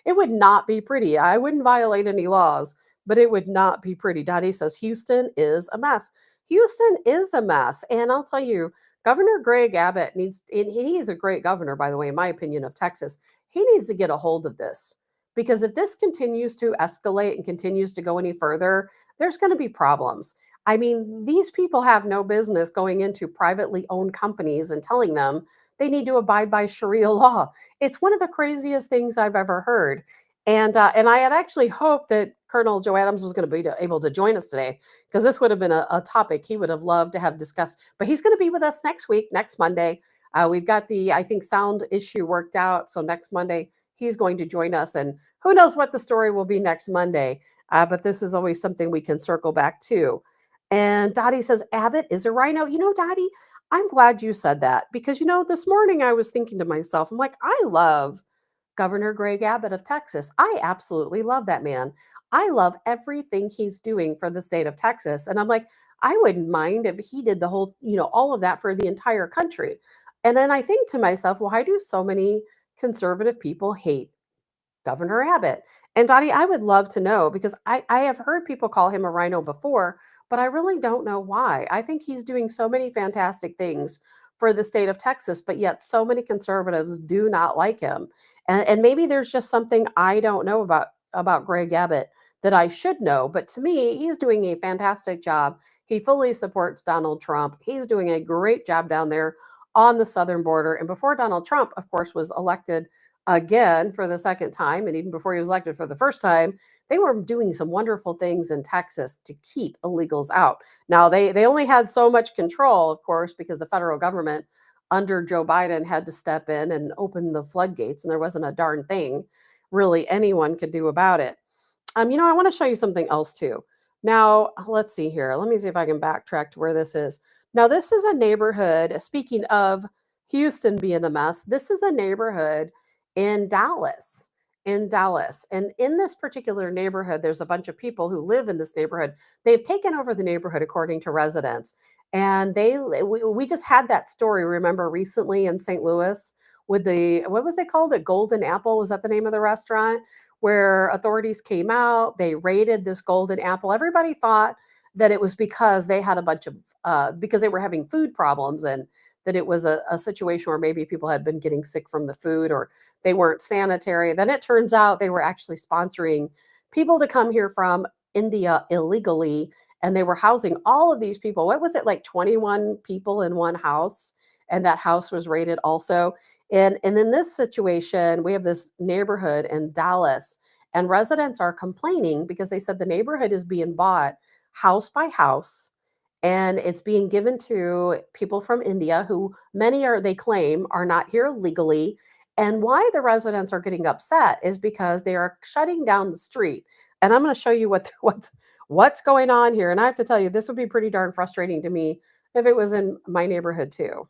It would not be pretty. I wouldn't violate any laws, but it would not be pretty. Dottie says Houston is a mess. Houston is a mess. And I'll tell you, Governor Greg Abbott and he's a great governor, by the way, in my opinion, of Texas. He needs to get a hold of this because if this continues to escalate and continues to go any further, there's going to be problems. I mean, these people have no business going into privately owned companies and telling them they need to abide by Sharia law. It's one of the craziest things I've ever heard. And I had actually hoped that Colonel Joe Adams was going to be able to join us today because this would have been a topic he would have loved to have discussed. But he's going to be with us next week, next Monday. We've got I think, sound issue worked out. So next Monday, he's going to join us. And who knows what the story will be next Monday. But this is always something we can circle back to. And Dottie says, Abbott is a rhino. Dottie, I'm glad you said that because, this morning I was thinking to myself, I'm like, I love Governor Greg Abbott of Texas. I absolutely love that man. I love everything he's doing for the state of Texas. And I'm like, I wouldn't mind if he did the whole, all of that for the entire country. And then I think to myself, why do so many conservative people hate Governor Abbott? And Dottie, I would love to know because I have heard people call him a rhino before, but I really don't know why. I think he's doing so many fantastic things for the state of Texas, but yet so many conservatives do not like him. And maybe there's just something I don't know about Greg Abbott that I should know. But to me, he's doing a fantastic job. He fully supports Donald Trump. He's doing a great job down there on the southern border. And before Donald Trump, of course, was elected again for the second time, and even before he was elected for the first time, they were doing some wonderful things in Texas to keep illegals out. Now they only had so much control, of course, because the federal government under Joe Biden had to step in and open the floodgates, and there wasn't a darn thing really anyone could do about it. I want to show you something else too. Now, let's see here. Let me see if I can backtrack to where this is. Now, this is a neighborhood, speaking of Houston being a mess, this is a neighborhood in Dallas. In Dallas. And in this particular neighborhood, there's a bunch of people who live in this neighborhood. They've taken over the neighborhood, according to residents. And we just had that story, remember, recently in St. Louis with what was it called? The Golden Apple? Was that the name of the restaurant? Where authorities came out, they raided this Golden Apple. Everybody thought that it was because they had a bunch of, because they were having food problems and that it was a situation where maybe people had been getting sick from the food or they weren't sanitary. Then it turns out they were actually sponsoring people to come here from India illegally, and they were housing all of these people. What was it, like 21 people in one house? And that house was raided also. And in this situation, we have this neighborhood in Dallas, and residents are complaining because they said the neighborhood is being bought house by house. and it's being given to people from India who they claim are not here legally. And why the residents are getting upset is because they are shutting down the street. And I'm going to show you what's going on here. And I have to tell you, this would be pretty darn frustrating to me if it was in my neighborhood too.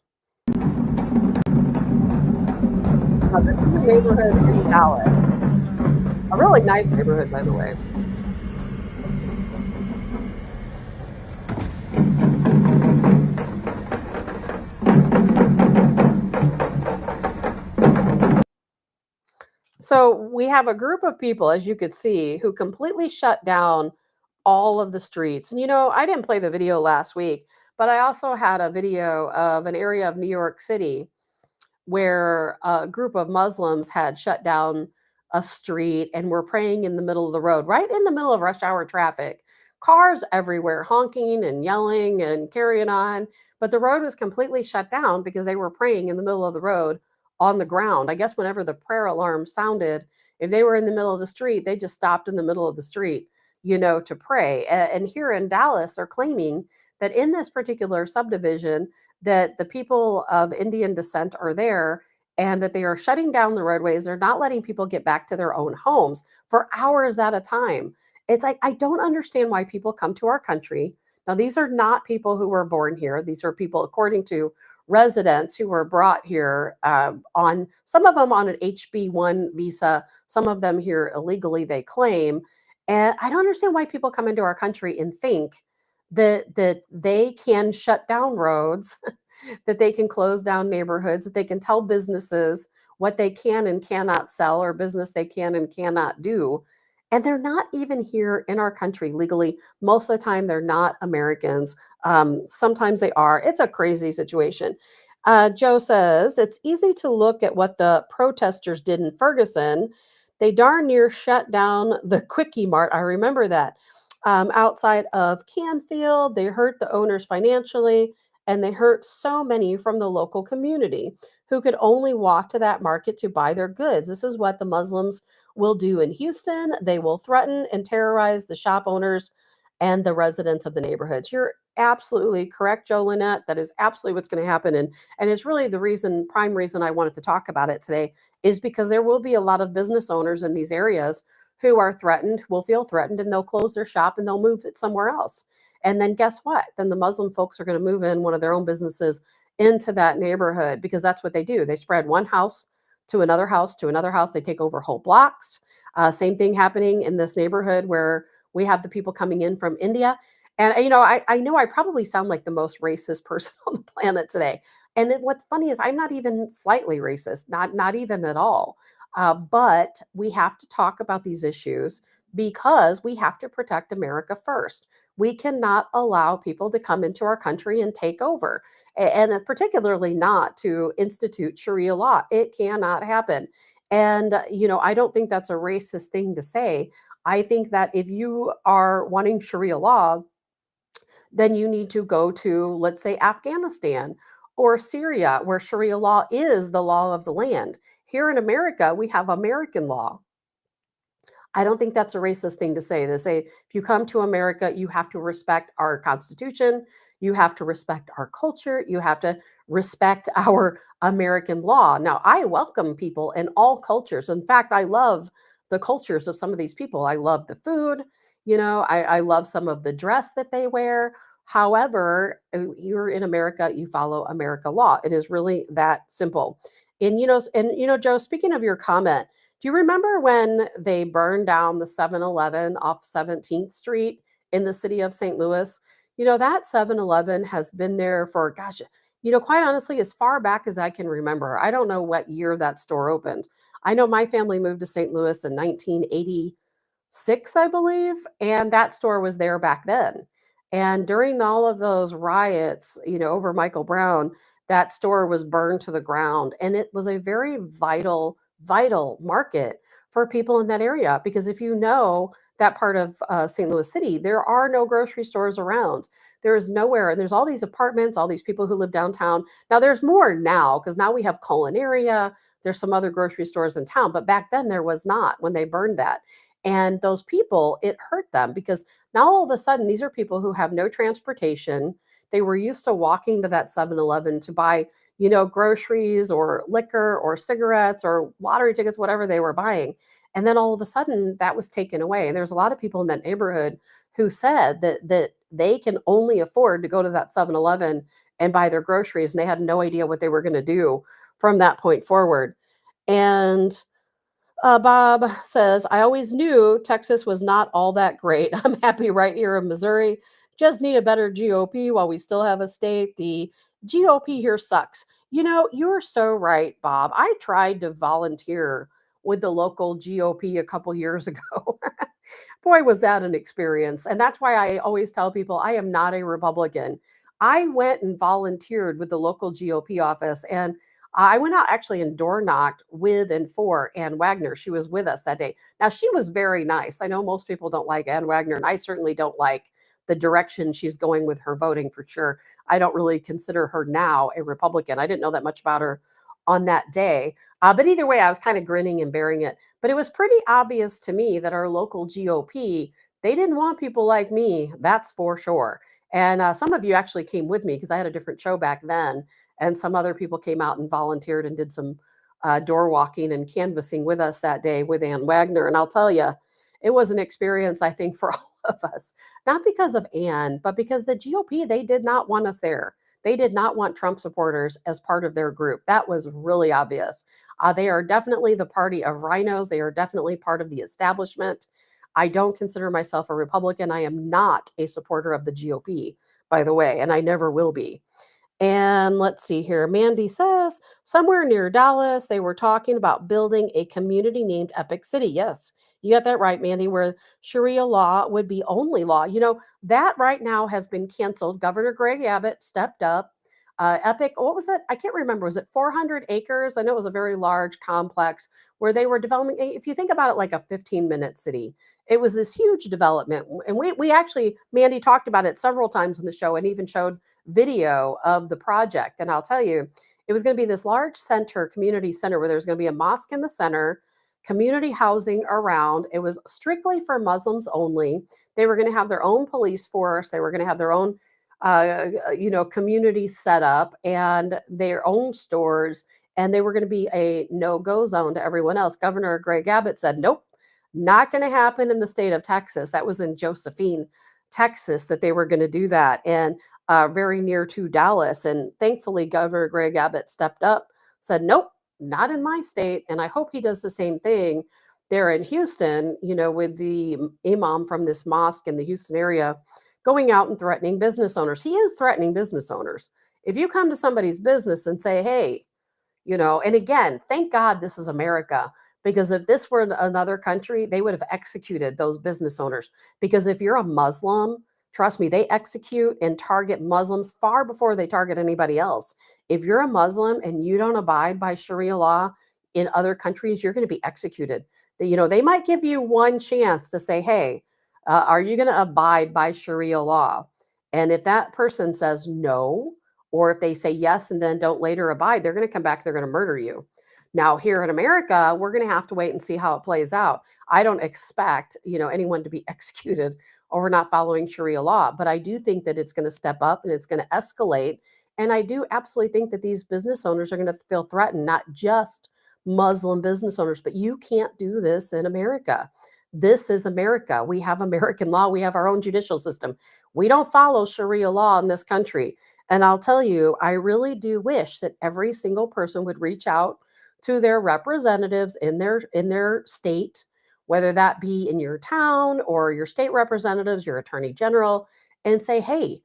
Now, this is a neighborhood in Dallas, a really nice neighborhood, by the way. So we have a group of people, as you could see, who completely shut down all of the streets. And I didn't play the video last week, but I also had a video of an area of New York City where a group of Muslims had shut down a street and were praying in the middle of the road, right in the middle of rush hour traffic. Cars everywhere, honking and yelling and carrying on. But the road was completely shut down because they were praying in the middle of the road on the ground. I guess whenever the prayer alarm sounded, if they were in the middle of the street, they just stopped in the middle of the street, to pray. And here in Dallas, they're claiming that in this particular subdivision, that the people of Indian descent are there and that they are shutting down the roadways. They're not letting people get back to their own homes for hours at a time. It's like, I don't understand why people come to our country. Now, these are not people who were born here. These are people, according to residents, who were brought here on some of them on an HB1 visa, some of them here illegally, they claim. And I don't understand why people come into our country and think that they can shut down roads, that they can close down neighborhoods, that they can tell businesses what they can and cannot sell or business they can and cannot do. And they're not even here in our country legally. Most of the time, they're not Americans. Sometimes they are. It's a crazy situation. Joe says, it's easy to look at what the protesters did in Ferguson. They darn near shut down the Quickie Mart. I remember that. Outside of Canfield, they hurt the owners financially, and they hurt so many from the local community who could only walk to that market to buy their goods. This is what the Muslims will do in Houston. They will threaten and terrorize the shop owners and the residents of the neighborhoods. You're absolutely correct, Joe Lynette. That is absolutely what's going to happen. And it's really the prime reason I wanted to talk about it today is because there will be a lot of business owners in these areas who are threatened, will feel threatened, and they'll close their shop and they'll move it somewhere else. And then guess what? Then the Muslim folks are going to move in one of their own businesses into that neighborhood because that's what they do. They spread one house to another house to another house. They take over whole blocks. Same thing happening in this neighborhood where we have the people coming in from India. And I know I probably sound like the most racist person on the planet today. And what's funny is I'm not even slightly racist, not even at all. But we have to talk about these issues because we have to protect America first. We cannot allow people to come into our country and take over, and particularly not to institute Sharia law. It cannot happen. And, I don't think that's a racist thing to say. I think that if you are wanting Sharia law, then you need to go to, let's say, Afghanistan or Syria, where Sharia law is the law of the land. Here in America, we have American law. I don't think that's a racist thing to say. They say if you come to America, you have to respect our Constitution, you have to respect our culture, you have to respect our American law. Now, I welcome people in all cultures. In fact, I love the cultures of some of these people. I love the food, I love some of the dress that they wear. However, you're in America, you follow America law. It is really that simple. And Joe, speaking of your comment, do you remember when they burned down the 7-Eleven off 17th Street in the city of St. Louis? That 7-Eleven has been there for, gosh, quite honestly, as far back as I can remember. I don't know what year that store opened. I know my family moved to St. Louis in 1986, I believe, and that store was there back then. And during all of those riots, over Michael Brown, that store was burned to the ground. And it was a very vital market for people in that area. Because if you know that part of St. Louis City, there are no grocery stores around. There is nowhere. And there's all these apartments, all these people who live downtown. Now, there's more now because now we have Culinaria. There's some other grocery stores in town. But back then, there was not when they burned that. And those people, it hurt them because now all of a sudden, these are people who have no transportation. They were used to walking to that 7-Eleven to buy, groceries or liquor or cigarettes or lottery tickets, whatever they were buying. And then all of a sudden, that was taken away. And there's a lot of people in that neighborhood who said that they can only afford to go to that 7-Eleven and buy their groceries, and they had no idea what they were going to do from that point forward. And Bob says, I always knew Texas was not all that great. I'm happy right here in Missouri. Just need a better GOP while we still have a state. The GOP here sucks. You're so right, Bob. I tried to volunteer with the local GOP a couple years ago. Boy, was that an experience. And that's why I always tell people I am not a Republican. I went and volunteered with the local GOP office, and I went out actually and door knocked with and for Ann Wagner. She was with us that day. Now, she was very nice. I know most people don't like Ann Wagner, and I certainly don't like the direction she's going with her voting for sure. I don't really consider her now a Republican. I didn't know that much about her on that day. But either way, I was kind of grinning and bearing it. But it was pretty obvious to me that our local GOP, they didn't want people like me. That's for sure. And some of you actually came with me because I had a different show back then. And some other people came out and volunteered and did some door walking and canvassing with us that day with Ann Wagner. And I'll tell you, it was an experience, I think, for all of us, not because of Ann, but because the GOP, they did not want us there. They did not want Trump supporters as part of their group. That was really obvious. They are definitely the party of rhinos. They are definitely part of the establishment. I don't consider myself a Republican. I am not a supporter of the GOP, by the way, and I never will be. And let's see here. Mandy says somewhere near Dallas, they were talking about building a community named Epic City. Yes, you got that right, Mandy, where Sharia law would be only law. That right now has been canceled. Governor Greg Abbott stepped up. Epic, what was it? I can't remember. Was it 400 acres? I know it was a very large complex where they were developing. If you think about it like a 15-minute city, it was this huge development. And we actually, Mandy talked about it several times on the show and even showed video of the project. And I'll tell you, it was going to be this large community center, where there was going to be a mosque in the center, community housing around. It was strictly for Muslims only. They were going to have their own police force. They were going to have their own, community set up and their own stores. And they were going to be a no-go zone to everyone else. Governor Greg Abbott said, nope, not going to happen in the state of Texas. That was in Josephine, Texas, that they were going to do that. And very near to Dallas. And thankfully, Governor Greg Abbott stepped up, said, nope, not in my state. And I hope he does the same thing there in Houston, with the imam from this mosque in the Houston area going out and threatening business owners. He is threatening business owners. If you come to somebody's business and say, hey, and again, thank God this is America, because if this were another country, they would have executed those business owners. Because if you're a Muslim, trust me, they execute and target Muslims far before they target anybody else. If you're a Muslim and you don't abide by Sharia law in other countries, you're going to be executed. They might give you one chance to say, hey, are you going to abide by Sharia law? And if that person says no, or if they say yes and then don't later abide, they're going to come back, they're going to murder you. Now, here in America, we're going to have to wait and see how it plays out. I don't expect, anyone to be executed over not following Sharia law, but I do think that it's going to step up and it's going to escalate. And I do absolutely think that these business owners are going to feel threatened, not just Muslim business owners, but you can't do this in America. This is America. We have American law. We have our own judicial system. We don't follow Sharia law in this country. And I'll tell you, I really do wish that every single person would reach out to their representatives in their state, whether that be in your town or your state representatives, your attorney general, and say, hey,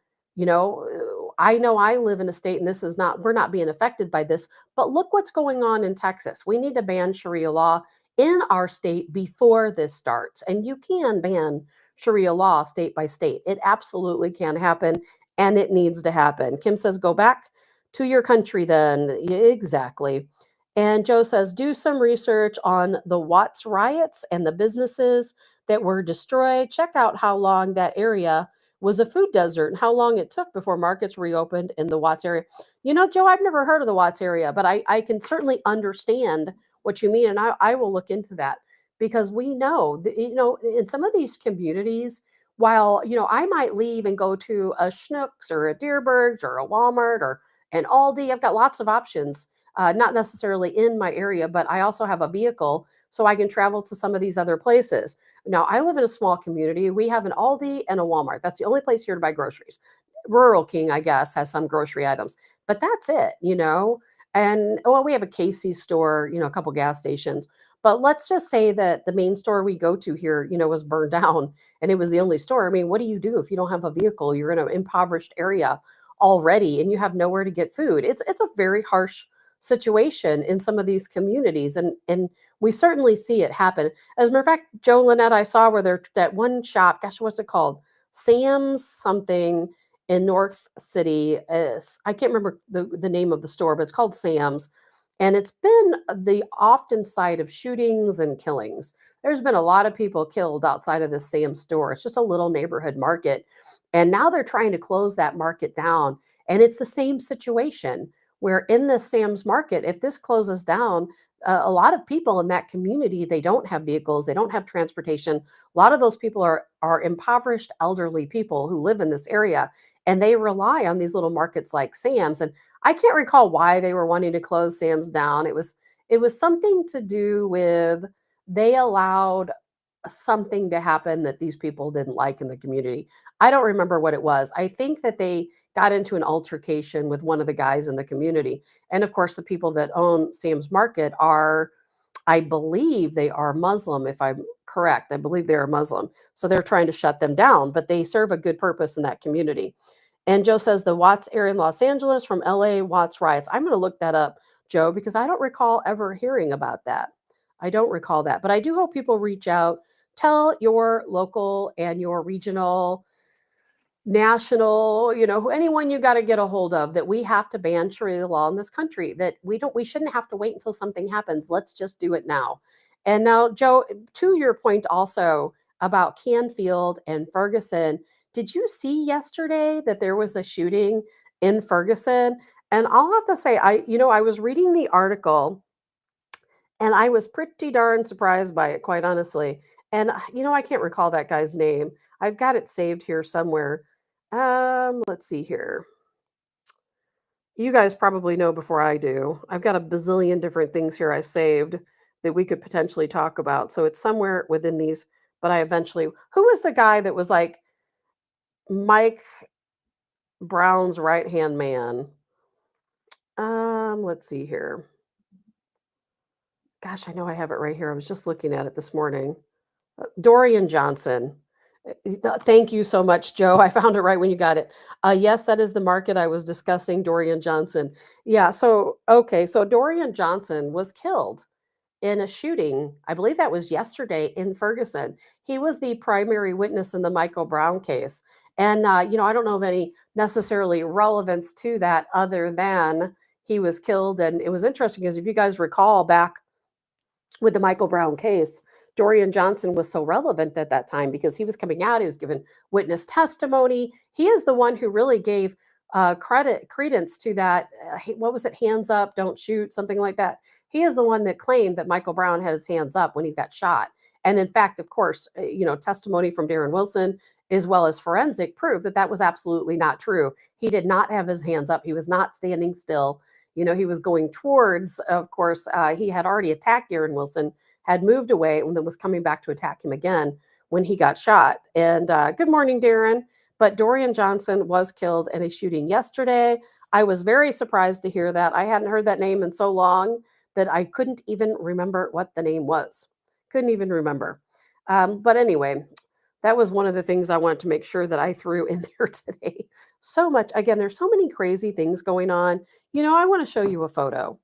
I know I live in a state and we're not being affected by this, but look what's going on in Texas. We need to ban Sharia law in our state before this starts. And you can ban Sharia law state by state. It absolutely can happen, and it needs to happen. Kim says, go back to your country then. Yeah, exactly. And Joe says, do some research on the Watts riots and the businesses that were destroyed. Check out how long that area was a food desert and how long it took before markets reopened in the Watts area. Joe, I've never heard of the Watts area, but I can certainly understand what you mean, and I will look into that. because we know that, in some of these communities, while, I might leave and go to a Schnucks or a Deerbergs or a Walmart or an Aldi, I've got lots of options, not necessarily in my area, but I also have a vehicle so I can travel to some of these other places. Now, I live in a small community. We have an Aldi and a Walmart. That's the only place here to buy groceries. Rural King, I guess, has some grocery items, but that's it. And well, we have a Casey's store, a couple gas stations. But let's just say that the main store we go to here, was burned down and it was the only store. I mean, what do you do if you don't have a vehicle? You're in an impoverished area already and you have nowhere to get food. It's a very harsh situation in some of these communities, and we certainly see it happen. As a matter of fact, Joe Lynette, I saw where there that one shop, gosh, what's it called? Sam's something in North City. I can't remember the name of the store, but it's called Sam's. And it's been the often site of shootings and killings. There's been a lot of people killed outside of this Sam's store. It's just a little neighborhood market. And now they're trying to close that market down. And it's the same situation where in the Sam's market, if this closes down, a lot of people in that community, they don't have vehicles, they don't have transportation. A lot of those people are impoverished elderly people who live in this area, and they rely on these little markets like Sam's. And I can't recall why they were wanting to close Sam's down. It was something to do with they allowed something to happen that these people didn't like in the community. I don't remember what it was. I think that they got into an altercation with one of the guys in the community. And of course, the people that own Sam's Market are, I believe they are Muslim, if I'm correct. I believe they are Muslim. So they're trying to shut them down, but they serve a good purpose in that community. And Joe says the Watts area in Los Angeles from LA Watts riots. I'm going to look that up, Joe, because I don't recall ever hearing about that. I don't recall that. But I do hope people reach out, tell your local and your regional, national, anyone you got to get a hold of that we have to ban Sharia law in this country, that we shouldn't have to wait until something happens. Let's just do it now. And now, Joe, to your point also about Canfield and Ferguson, did you see yesterday that there was a shooting in Ferguson? And I'll have to say, I was reading the article and I was pretty darn surprised by it, quite honestly. And, I can't recall that guy's name. I've got it saved here somewhere. Let's see here. You guys probably know before I do. I've got a bazillion different things here I saved that we could potentially talk about. So it's somewhere within these, but who was the guy that was like Mike Brown's right-hand man? Let's see here. Gosh, I know I have it right here. I was just looking at it this morning. Dorian Johnson. Thank you so much, Joe. I found it right when you got it. Yes, that is the market I was discussing, Dorian Johnson. Yeah, so, okay, so Dorian Johnson was killed in a shooting. I believe that was yesterday in Ferguson. He was the primary witness in the Michael Brown case. And, I don't know of any necessarily relevance to that other than he was killed. And it was interesting because if you guys recall back with the Michael Brown case, Dorian Johnson was so relevant at that time because he was coming out, he was given witness testimony. He is the one who really gave credence to that. What was it? Hands up, don't shoot, something like that. He is the one that claimed that Michael Brown had his hands up when he got shot. And in fact, of course, testimony from Darren Wilson as well as forensic proof that that was absolutely not true. He did not have his hands up. He was not standing still. He was going towards, of course, he had already attacked Darren Wilson, had moved away, and then was coming back to attack him again when he got shot. And good morning, Darren. But Dorian Johnson was killed in a shooting yesterday. I was very surprised to hear that. I hadn't heard that name in so long that I couldn't even remember what the name was. Couldn't even remember. But anyway, that was one of the things I wanted to make sure that I threw in there today. So much. Again, there's so many crazy things going on. I want to show you a photo.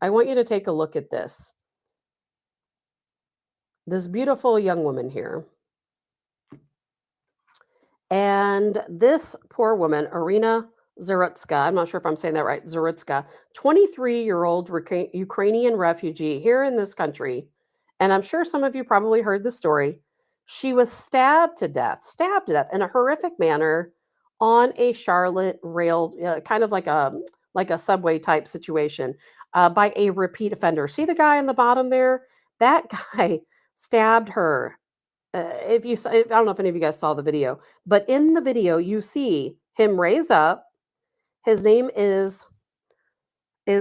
I want you to take a look at this. This beautiful young woman here. And this poor woman, Iryna Zarutska, I'm not sure if I'm saying that right, Zarutska, 23-year-old Ukrainian refugee here in this country. And I'm sure some of you probably heard the story. She was stabbed to death in a horrific manner on a Charlotte rail, kind of like a subway type situation, by a repeat offender. See the guy on the bottom there? That guy stabbed her. If you, I don't know if any of you guys saw the video, but in the video you see him raise up. His name is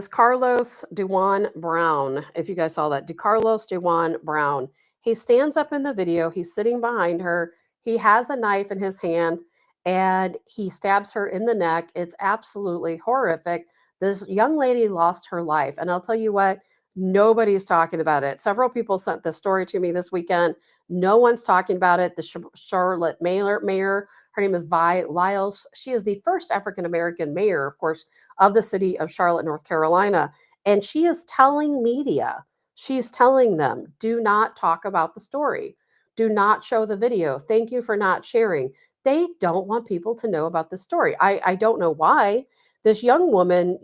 Carlos Dewan Brown. If you guys saw that, Carlos Dewan Brown. He stands up in the video. He's sitting behind her. He has a knife in his hand and he stabs her in the neck. It's absolutely horrific. This young lady lost her life. And I'll tell you what, nobody's talking about it. Several people sent this story to me this weekend. No one's talking about it. The Charlotte mayor, her name is Vi Lyles. She is the first African American mayor, of course, of the city of Charlotte, North Carolina. And she is telling media, she's telling them, do not talk about the story. Do not show the video. Thank you for not sharing. They don't want people to know about the story. I don't know why. This young woman,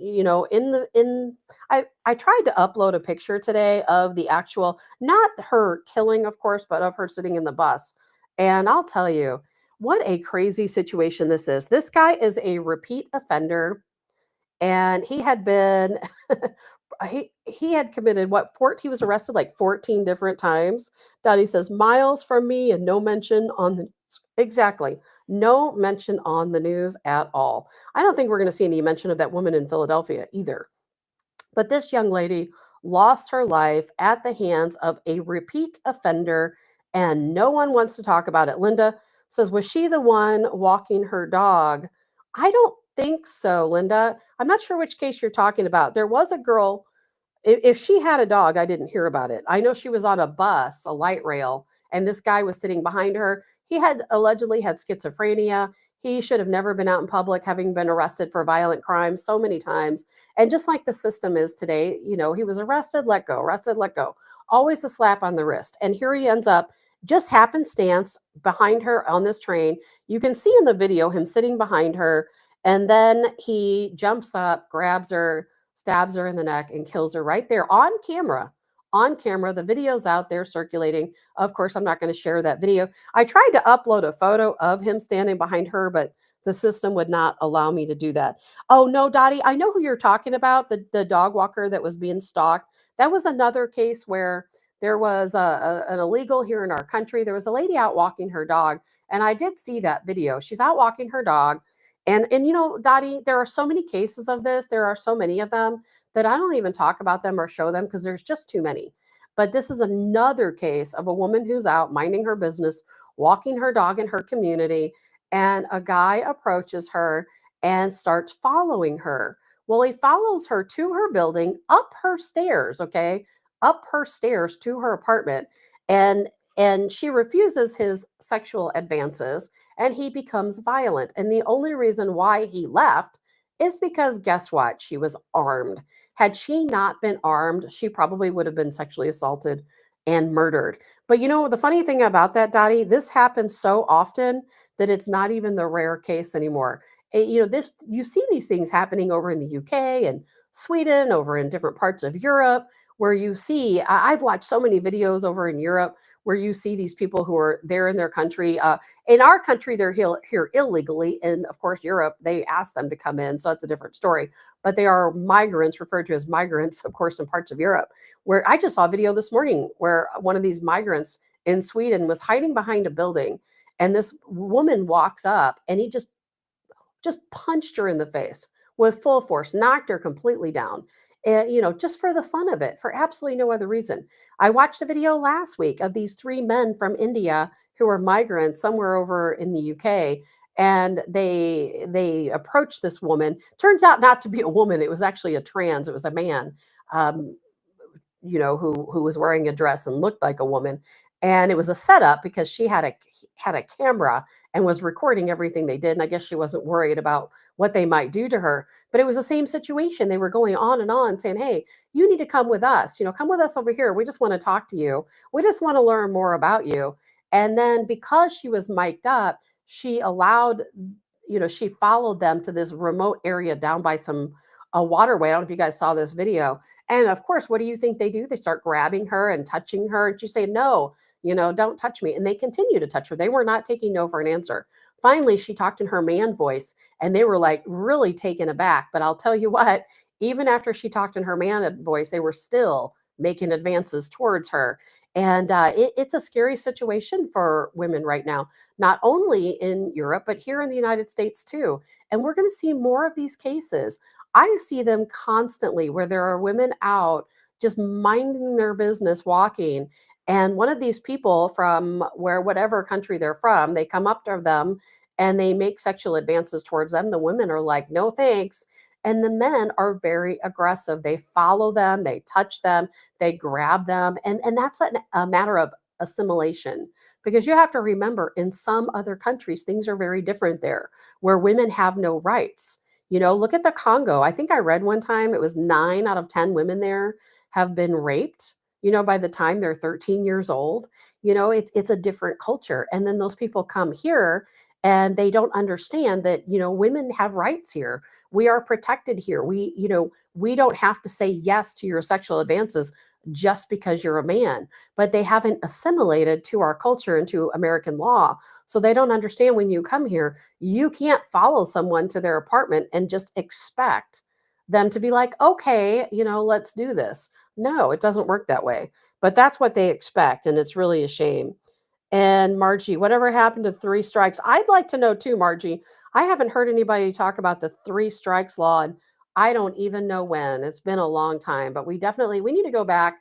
I tried to upload a picture today of the actual, not her killing, of course, but of her sitting in the bus. And I'll tell you, what a crazy situation this is. This guy is a repeat offender and he had been he had committed he was arrested like 14 different times. Daddy says miles from me and no mention on the news. Exactly. No mention on the news at all. I don't think we're going to see any mention of that woman in Philadelphia either. But this young lady lost her life at the hands of a repeat offender, and no one wants to talk about it. Linda says, was she the one walking her dog? I don't think so, Linda. I'm not sure which case you're talking about. There was a girl, if she had a dog, I didn't hear about it. I know she was on a bus, a light rail, and this guy was sitting behind her. He had allegedly had schizophrenia. He should have never been out in public, having been arrested for violent crimes so many times. And just like the system is today, he was arrested, let go, arrested, let go. Always a slap on the wrist. And here he ends up just happenstance behind her on this train. You can see in the video him sitting behind her, and then he jumps up, grabs her, stabs her in the neck, and kills her right there on camera. On camera, the video's out there circulating. Of course, I'm not going to share that video. I tried to upload a photo of him standing behind her, but the system would not allow me to do that. Oh, no, Dottie, I know who you're talking about, the dog walker that was being stalked. That was another case where there was an illegal here in our country. There was a lady out walking her dog, and I did see that video. She's out walking her dog. And Dottie, there are so many cases of this. There are so many of them that I don't even talk about them or show them because there's just too many. But this is another case of a woman who's out minding her business, walking her dog in her community, and a guy approaches her and starts following her. Well, he follows her to her building, up her stairs, okay? Up her stairs to her apartment. And she refuses his sexual advances and he becomes violent. And the only reason why he left is because guess what? She was armed. Had she not been armed, she probably would have been sexually assaulted and murdered. But the funny thing about that, Dottie, this happens so often that it's not even the rare case anymore. You see these things happening over in the UK and Sweden, over in different parts of Europe, where you see, I've watched so many videos over in Europe where you see these people who are there in their country. In our country, they're here illegally. And of course, Europe, they ask them to come in. So it's a different story. But they are migrants, referred to as migrants, of course, in parts of Europe, where I just saw a video this morning where one of these migrants in Sweden was hiding behind a building. And this woman walks up and he just punched her in the face with full force, knocked her completely down. Just for the fun of it, for absolutely no other reason. I watched a video last week of these 3 men from India who are migrants somewhere over in the UK, and they approached this woman. Turns out not to be a woman; it was actually a trans. It was a man, who was wearing a dress and looked like a woman. And it was a setup because she had a camera and was recording everything they did. And I guess she wasn't worried about what they might do to her. But it was the same situation. They were going on and on saying, hey, you need to come with us. Come with us over here. We just want to talk to you. We just want to learn more about you. And then because she was mic'd up, she allowed, she followed them to this remote area down by a waterway. I don't know if you guys saw this video. And of course, what do you think they do? They start grabbing her and touching her. And she said, no, don't touch me. And they continue to touch her. They were not taking no for an answer. Finally, she talked in her man voice and they were like really taken aback. But I'll tell you what, even after she talked in her man voice, they were still making advances towards her. And it's a scary situation for women right now, not only in Europe, but here in the United States too. And we're going to see more of these cases. I see them constantly where there are women out just minding their business, walking. And one of these people from where, whatever country they're from, they come up to them and they make sexual advances towards them. The women are like, no thanks. And the men are very aggressive. They follow them, they touch them, they grab them. And that's a matter of assimilation. Because you have to remember, in some other countries, things are very different there, where women have no rights. Look at the Congo. I think I read one time it was 9 out of 10 women there have been raped, by the time they're 13 years old. It's a different culture. And then those people come here and they don't understand that, women have rights here. We are protected here. We don't have to say yes to your sexual advances just because you're a man, but they haven't assimilated to our culture and to American law. So they don't understand when you come here, you can't follow someone to their apartment and just expect them to be like, okay, let's do this. No, it doesn't work that way. But that's what they expect. And it's really a shame. And Margie, whatever happened to 3 strikes? I'd like to know too, Margie. I haven't heard anybody talk about the 3 strikes law, and I don't even know when. It's been a long time, but we need to go back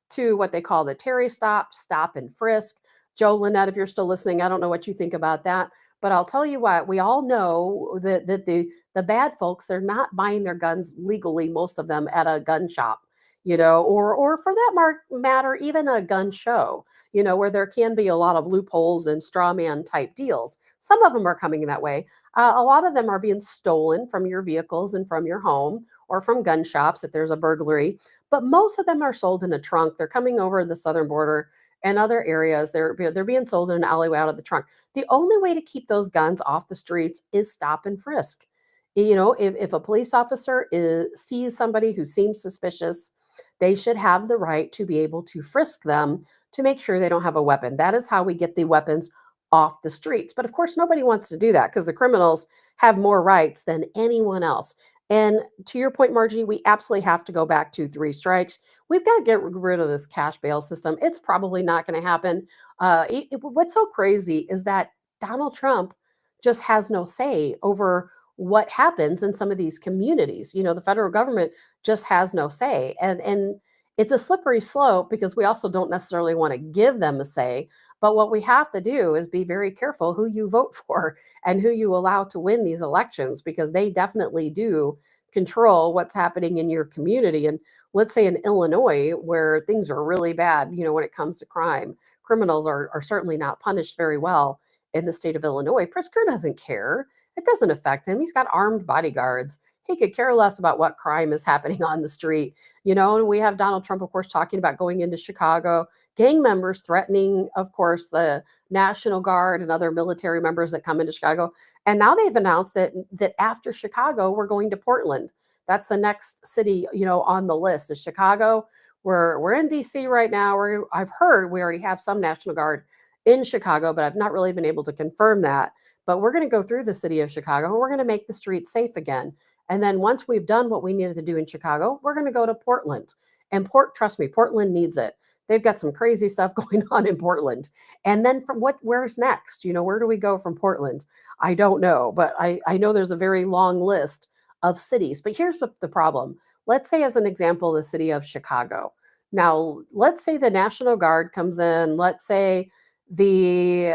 to what they call the Terry stop and frisk. Joe Lynette, if you're still listening, I don't know what you think about that, but I'll tell you what, we all know that the bad folks, they're not buying their guns legally, most of them at a gun shop, or for that matter, even a gun show, where there can be a lot of loopholes and straw man type deals. Some of them are coming that way. A lot of them are being stolen from your vehicles and from your home or from gun shops if there's a burglary. But most of them are sold in a trunk. They're coming over the southern border and other areas. They're being sold in an alleyway out of the trunk. The only way to keep those guns off the streets is stop and frisk. If a police officer sees somebody who seems suspicious, they should have the right to be able to frisk them to make sure they don't have a weapon. That is how we get the weapons off the streets. But of course, nobody wants to do that because the criminals have more rights than anyone else. And to your point, Margie, we absolutely have to go back to 3 strikes. We've got to get rid of this cash bail system. It's probably not going to happen. What's so crazy is that Donald Trump just has no say over what happens in some of these communities. The federal government just has no say. And it's a slippery slope because we also don't necessarily want to give them a say. But what we have to do is be very careful who you vote for and who you allow to win these elections, because they definitely do control what's happening in your community. And let's say in Illinois, where things are really bad, when it comes to crime, criminals are certainly not punished very well in the state of Illinois. Pritzker doesn't care. It doesn't affect him. He's got armed bodyguards. He could care less about what crime is happening on the street. And we have Donald Trump, of course, talking about going into Chicago, gang members threatening, of course, the National Guard and other military members that come into Chicago. And now they've announced that after Chicago, we're going to Portland. That's the next city, on the list is Chicago. We're in DC right now. I've heard we already have some National Guard in Chicago, but I've not really been able to confirm that. But we're going to go through the city of Chicago and we're going to make the streets safe again. And then once we've done what we needed to do in Chicago, we're going to go to Portland. And trust me, Portland needs it. They've got some crazy stuff going on in Portland. And then where's next? Where do we go from Portland? I don't know, but I know there's a very long list of cities. But here's the problem. Let's say, as an example, the city of Chicago. Now, let's say the National Guard comes in. Let's say we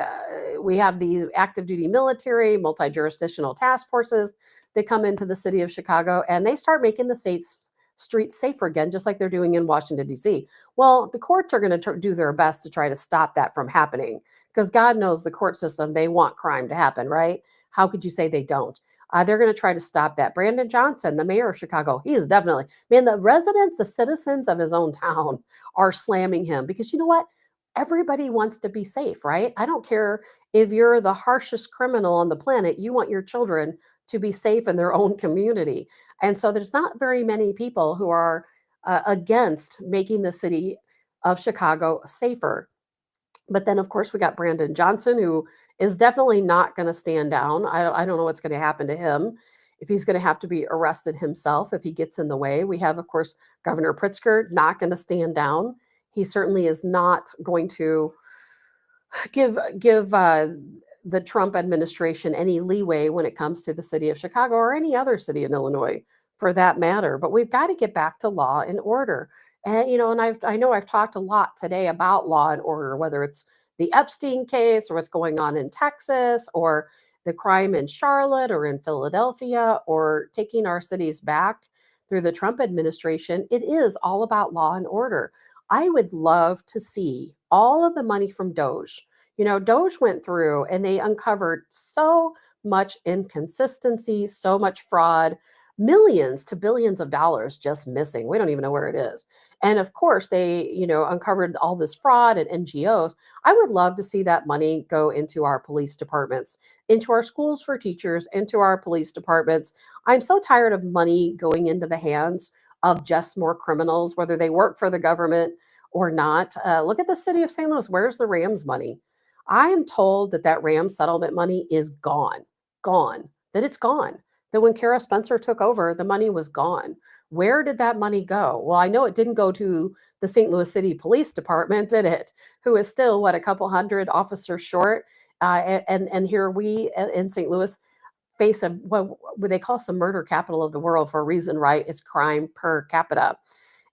have these active duty military, multi-jurisdictional task forces that come into the city of Chicago, and they start making the streets safer again, just like they're doing in Washington, D.C. Well, the courts are going to do their best to try to stop that from happening, because God knows the court system, they want crime to happen, right? How could you say they don't? They're going to try to stop that. Brandon Johnson, the mayor of Chicago, he is definitely, the residents, the citizens of his own town are slamming him, because you know what? Everybody wants to be safe, right? I don't care if you're the harshest criminal on the planet, you want your children to be safe in their own community. And so there's not very many people who are against making the city of Chicago safer. But then, of course, we got Brandon Johnson, who is definitely not going to stand down. I don't know what's going to happen to him. if he's going to have to be arrested himself if he gets in the way. We have, of course, Governor Pritzker not going to stand down. He certainly is not going to give the Trump administration any leeway when it comes to the city of Chicago or any other city in Illinois for that matter. But we've got to get back to law and order. And, and I know I've talked a lot today about law and order, whether it's the Epstein case or what's going on in Texas or the crime in Charlotte or in Philadelphia or taking our cities back through the Trump administration. It is all about law and order. I would love to see all of the money from Doge. Doge went through and they uncovered so much inconsistency, so much fraud, millions to billions of dollars just missing. We don't even know where it is. And of course, they, uncovered all this fraud at NGOs. I would love to see that money go into our police departments, into our schools for teachers, into our police departments. I'm so tired of money going into the hands of just more criminals, whether they work for the government or not. Look at the city of St. Louis. Where's the Rams money? I am told that Rams settlement money is gone, that it's gone. That when Kara Spencer took over, the money was gone. Where did that money go? Well, I know it didn't go to the St. Louis City Police Department, did it? Who is still, a couple hundred officers short. And here we in St. Louis face what they call us the murder capital of the world for a reason, right? It's crime per capita.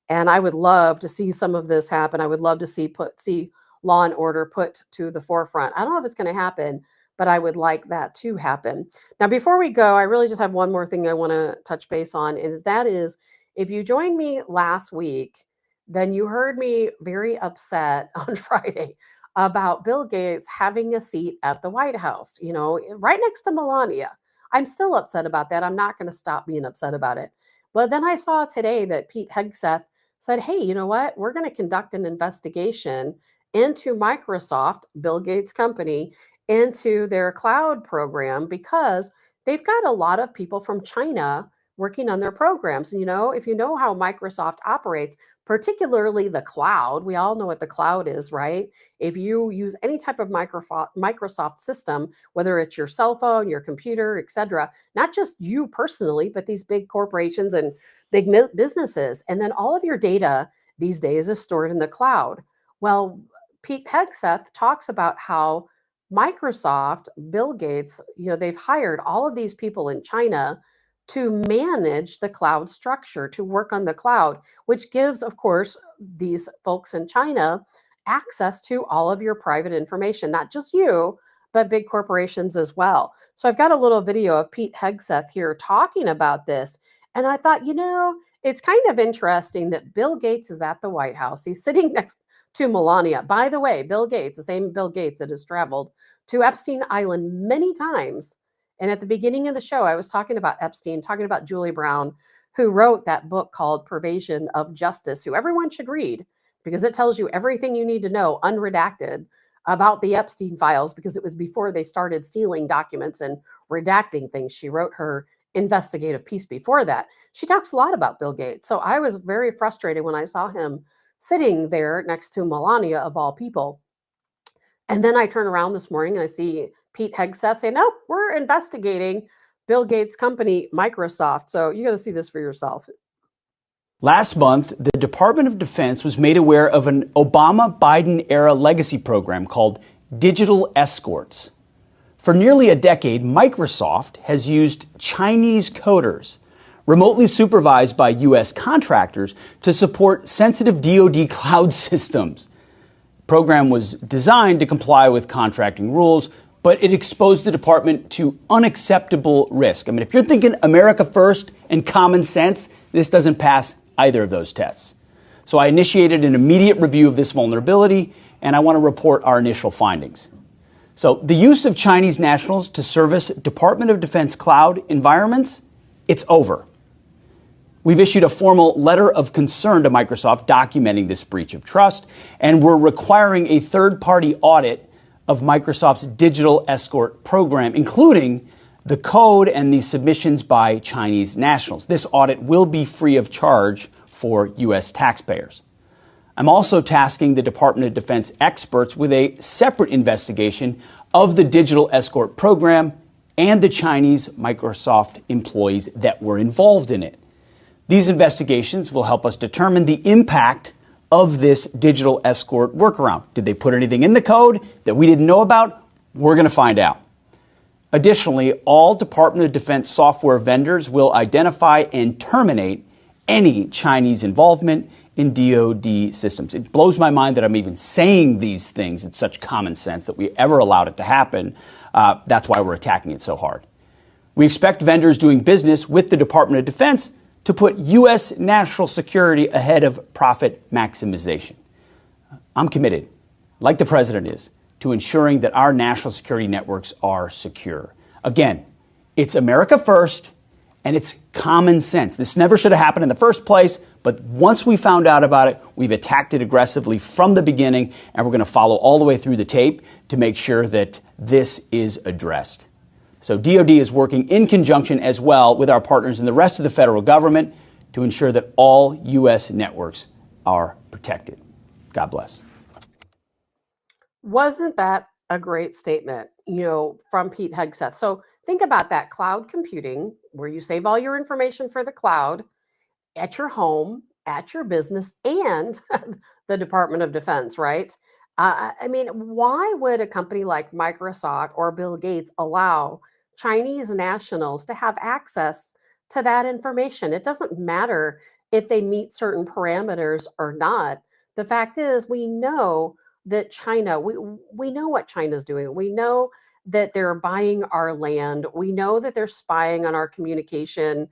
And I would love to see some of this happen. I would love to see law and order put to the forefront. I don't know if it's going to happen, but I would like that to happen. Now, before we go, I really just have one more thing I want to touch base on, and that is, if you joined me last week, then you heard me very upset on Friday about Bill Gates having a seat at the White House, right next to Melania. I'm still upset about that. I'm not going to stop being upset about it. But then I saw today that Pete Hegseth said, hey, you know what? We're going to conduct an investigation into Microsoft, Bill Gates' company, into their cloud program because they've got a lot of people from China working on their programs. And, if you know how Microsoft operates, particularly the cloud, we all know what the cloud is, right? If you use any type of Microsoft system, whether it's your cell phone, your computer, etc., not just you personally, but these big corporations and big businesses, and then all of your data these days is stored in the cloud. Well, Pete Hegseth talks about how Microsoft, Bill Gates, they've hired all of these people in China to manage the cloud structure, to work on the cloud, which gives, of course, these folks in China access to all of your private information, not just you, but big corporations as well. So I've got a little video of Pete Hegseth here talking about this. And I thought, it's kind of interesting that Bill Gates is at the White House. He's sitting next to Melania. By the way, Bill Gates, the same Bill Gates that has traveled to Epstein Island many times. And at the beginning of the show, I was talking about Epstein, talking about Julie Brown, who wrote that book called Pervasion of Justice, who everyone should read because it tells you everything you need to know, unredacted, about the Epstein files, because it was before they started stealing documents and redacting things. She wrote her investigative piece before that. She talks a lot about Bill Gates. So I was very frustrated when I saw him sitting there next to Melania, of all people. And then I turn around this morning and I see Pete Hegseth saying, no, we're investigating Bill Gates' company, Microsoft. So you got to see this for yourself. Last month, the Department of Defense was made aware of an Obama-Biden-era legacy program called Digital Escorts. For nearly a decade, Microsoft has used Chinese coders, remotely supervised by U.S. contractors, to support sensitive DoD cloud systems. The program was designed to comply with contracting rules, but it exposed the department to unacceptable risk. I mean, if you're thinking America first and common sense, this doesn't pass either of those tests. So I initiated an immediate review of this vulnerability, and I want to report our initial findings. So the use of Chinese nationals to service Department of Defense cloud environments, it's over. We've issued a formal letter of concern to Microsoft documenting this breach of trust, and we're requiring a third-party audit of Microsoft's digital escort program, including the code and the submissions by Chinese nationals. This audit will be free of charge for U.S. taxpayers. I'm also tasking the Department of Defense experts with a separate investigation of the digital escort program and the Chinese Microsoft employees that were involved in it. These investigations will help us determine the impact of this digital escort workaround. Did they put anything in the code that we didn't know about? We're going to find out. Additionally, all Department of Defense software vendors will identify and terminate any Chinese involvement in DoD systems. It blows my mind that I'm even saying these things. It's such common sense that we ever allowed it to happen. That's why we're attacking it so hard. We expect vendors doing business with the Department of Defense to put U.S. national security ahead of profit maximization. I'm committed, like the president is, to ensuring that our national security networks are secure. Again, it's America first, and it's common sense. This never should have happened in the first place, but once we found out about it, we've attacked it aggressively from the beginning, and we're going to follow all the way through the tape to make sure that this is addressed. So DoD is working in conjunction as well with our partners in the rest of the federal government to ensure that all U.S. networks are protected. God bless. Wasn't that a great statement, from Pete Hegseth? So think about that cloud computing, where you save all your information for the cloud at your home, at your business, and the Department of Defense, right? Why would a company like Microsoft or Bill Gates allow Chinese nationals to have access to that information? It doesn't matter if they meet certain parameters or not. The fact is, we know that China, we know what China's doing. We know that they're buying our land. We know that they're spying on our communication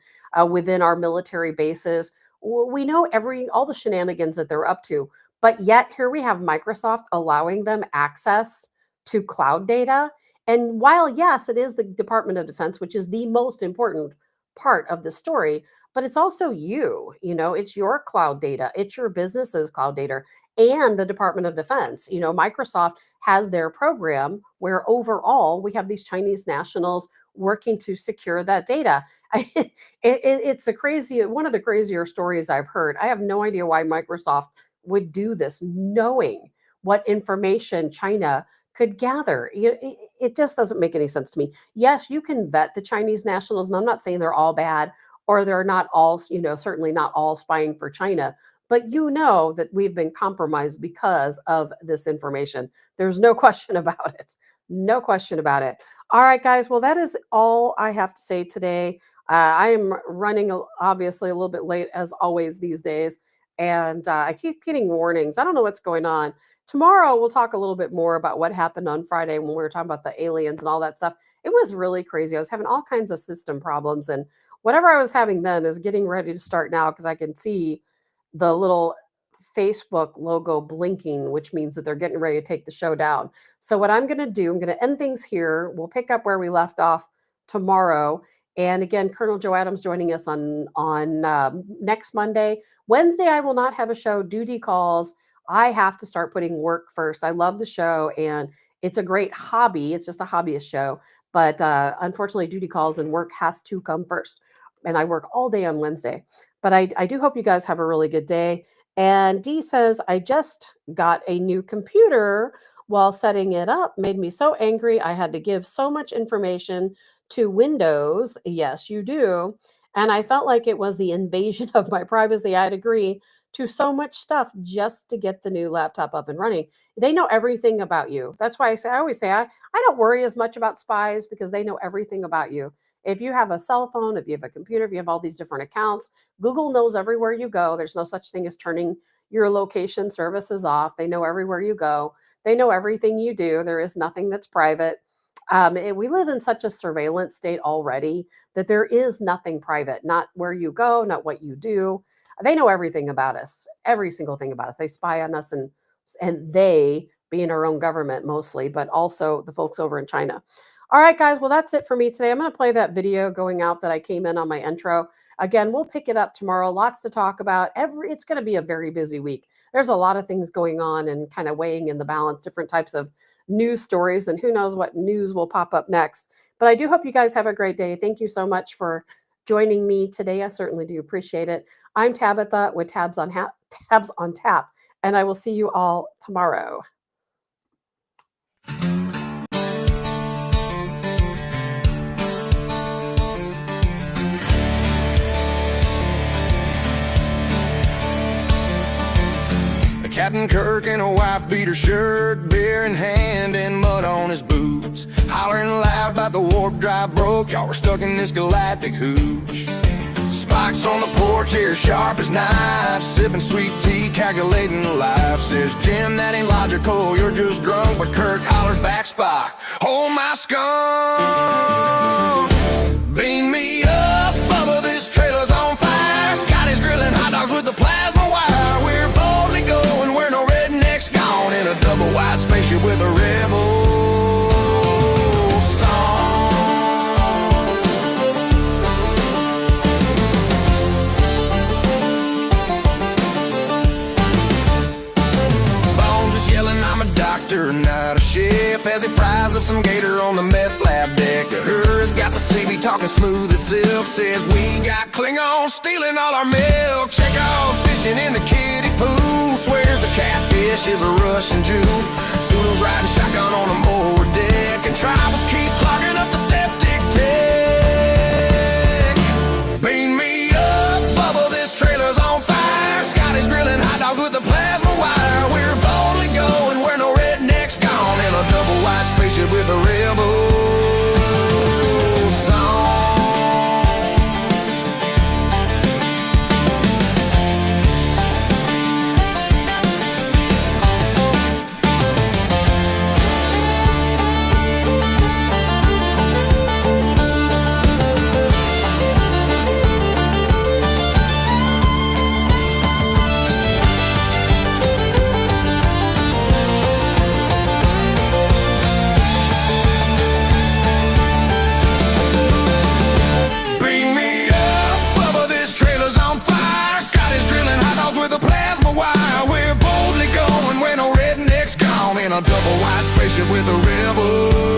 within our military bases. We know all the shenanigans that they're up to. But yet here we have Microsoft allowing them access to cloud data. And while, yes, it is the Department of Defense, which is the most important part of the story, but it's also it's your cloud data, it's your business's cloud data, and the Department of Defense. Microsoft has their program where overall we have these Chinese nationals working to secure that data. It's one of the crazier stories I've heard. I have no idea why Microsoft would do this, knowing what information China could gather. It just doesn't make any sense to me. Yes, you can vet the Chinese nationals, and I'm not saying they're all bad or they're not all, certainly not all spying for China, but that we've been compromised because of this information. There's no question about it. No question about it. All right, guys. Well, that is all I have to say today. I am running obviously a little bit late as always these days, and I keep getting warnings. I don't know what's going on. Tomorrow, we'll talk a little bit more about what happened on Friday when we were talking about the aliens and all that stuff. It was really crazy. I was having all kinds of system problems, and whatever I was having then is getting ready to start now because I can see the little Facebook logo blinking, which means that they're getting ready to take the show down. So what I'm going to do, I'm going to end things here. We'll pick up where we left off tomorrow. And again, Colonel Joe Adams joining us on next Monday. Wednesday, I will not have a show. Duty calls. I have to start putting work first. I love the show, and it's a great hobby. It's just a hobbyist show. But unfortunately, duty calls and work has to come first. And I work all day on Wednesday. But I do hope you guys have a really good day. And Dee says, I just got a new computer while setting it up. Made me so angry. I had to give so much information to Windows. Yes, you do. And I felt like it was the invasion of my privacy. I'd agree to so much stuff just to get the new laptop up and running. They know everything about you. That's why I always say, I don't worry as much about spies because they know everything about you. If you have a cell phone, if you have a computer, if you have all these different accounts, Google knows everywhere you go. There's no such thing as turning your location services off. They know everywhere you go. They know everything you do. There is nothing that's private. We live in such a surveillance state already that there is nothing private, not where you go, not what you do. They know everything about us, every single thing about us. They spy on us, and they being our own government mostly, but also the folks over in China. All right, guys. Well, that's it for me today. I'm going to play that video going out that I came in on my intro. Again, we'll pick it up tomorrow. Lots to talk about. It's going to be a very busy week. There's a lot of things going on and kind of weighing in the balance, different types of news stories, and who knows what news will pop up next. But I do hope you guys have a great day. Thank you so much for joining me today. I certainly do appreciate it. I'm Tabitha with Tabs on Tap, and I will see you all tomorrow. Captain Kirk in a wife-beater shirt, beer in hand and mud on his boots, hollering loud about the warp drive broke. Y'all were stuck in this galactic hooch. Spikes on the porch, hair sharp as knives, sipping sweet tea, calculating life. Says Jim, that ain't logical, you're just drunk. But Kirk hollers back, Spock, hold my skunk. Beam me up, Bubba, this trailer's on fire. Scotty's grilling hot dogs with the plasma wire. We're boldly going, we're no rednecks gone, in a double wide spaceship with a rebel not a chef as he fries up some gator on the meth lab deck. Her's got the CB talking smooth as silk. Says we got Klingons stealing all our milk. Chekhov's fishing in the kiddie pool. Swears the catfish is a Russian Jew. Soodle's riding shotgun on the mower deck, and tribals keep clogging up the septic tank. Beam me up, Bubba, this trailer's on fire. Scotty's grilling hot dogs with the plasma wire. We're boldly going, we're no rednecks gone, in a double wide spaceship with a rebel song. In a double wide spaceship with a rebel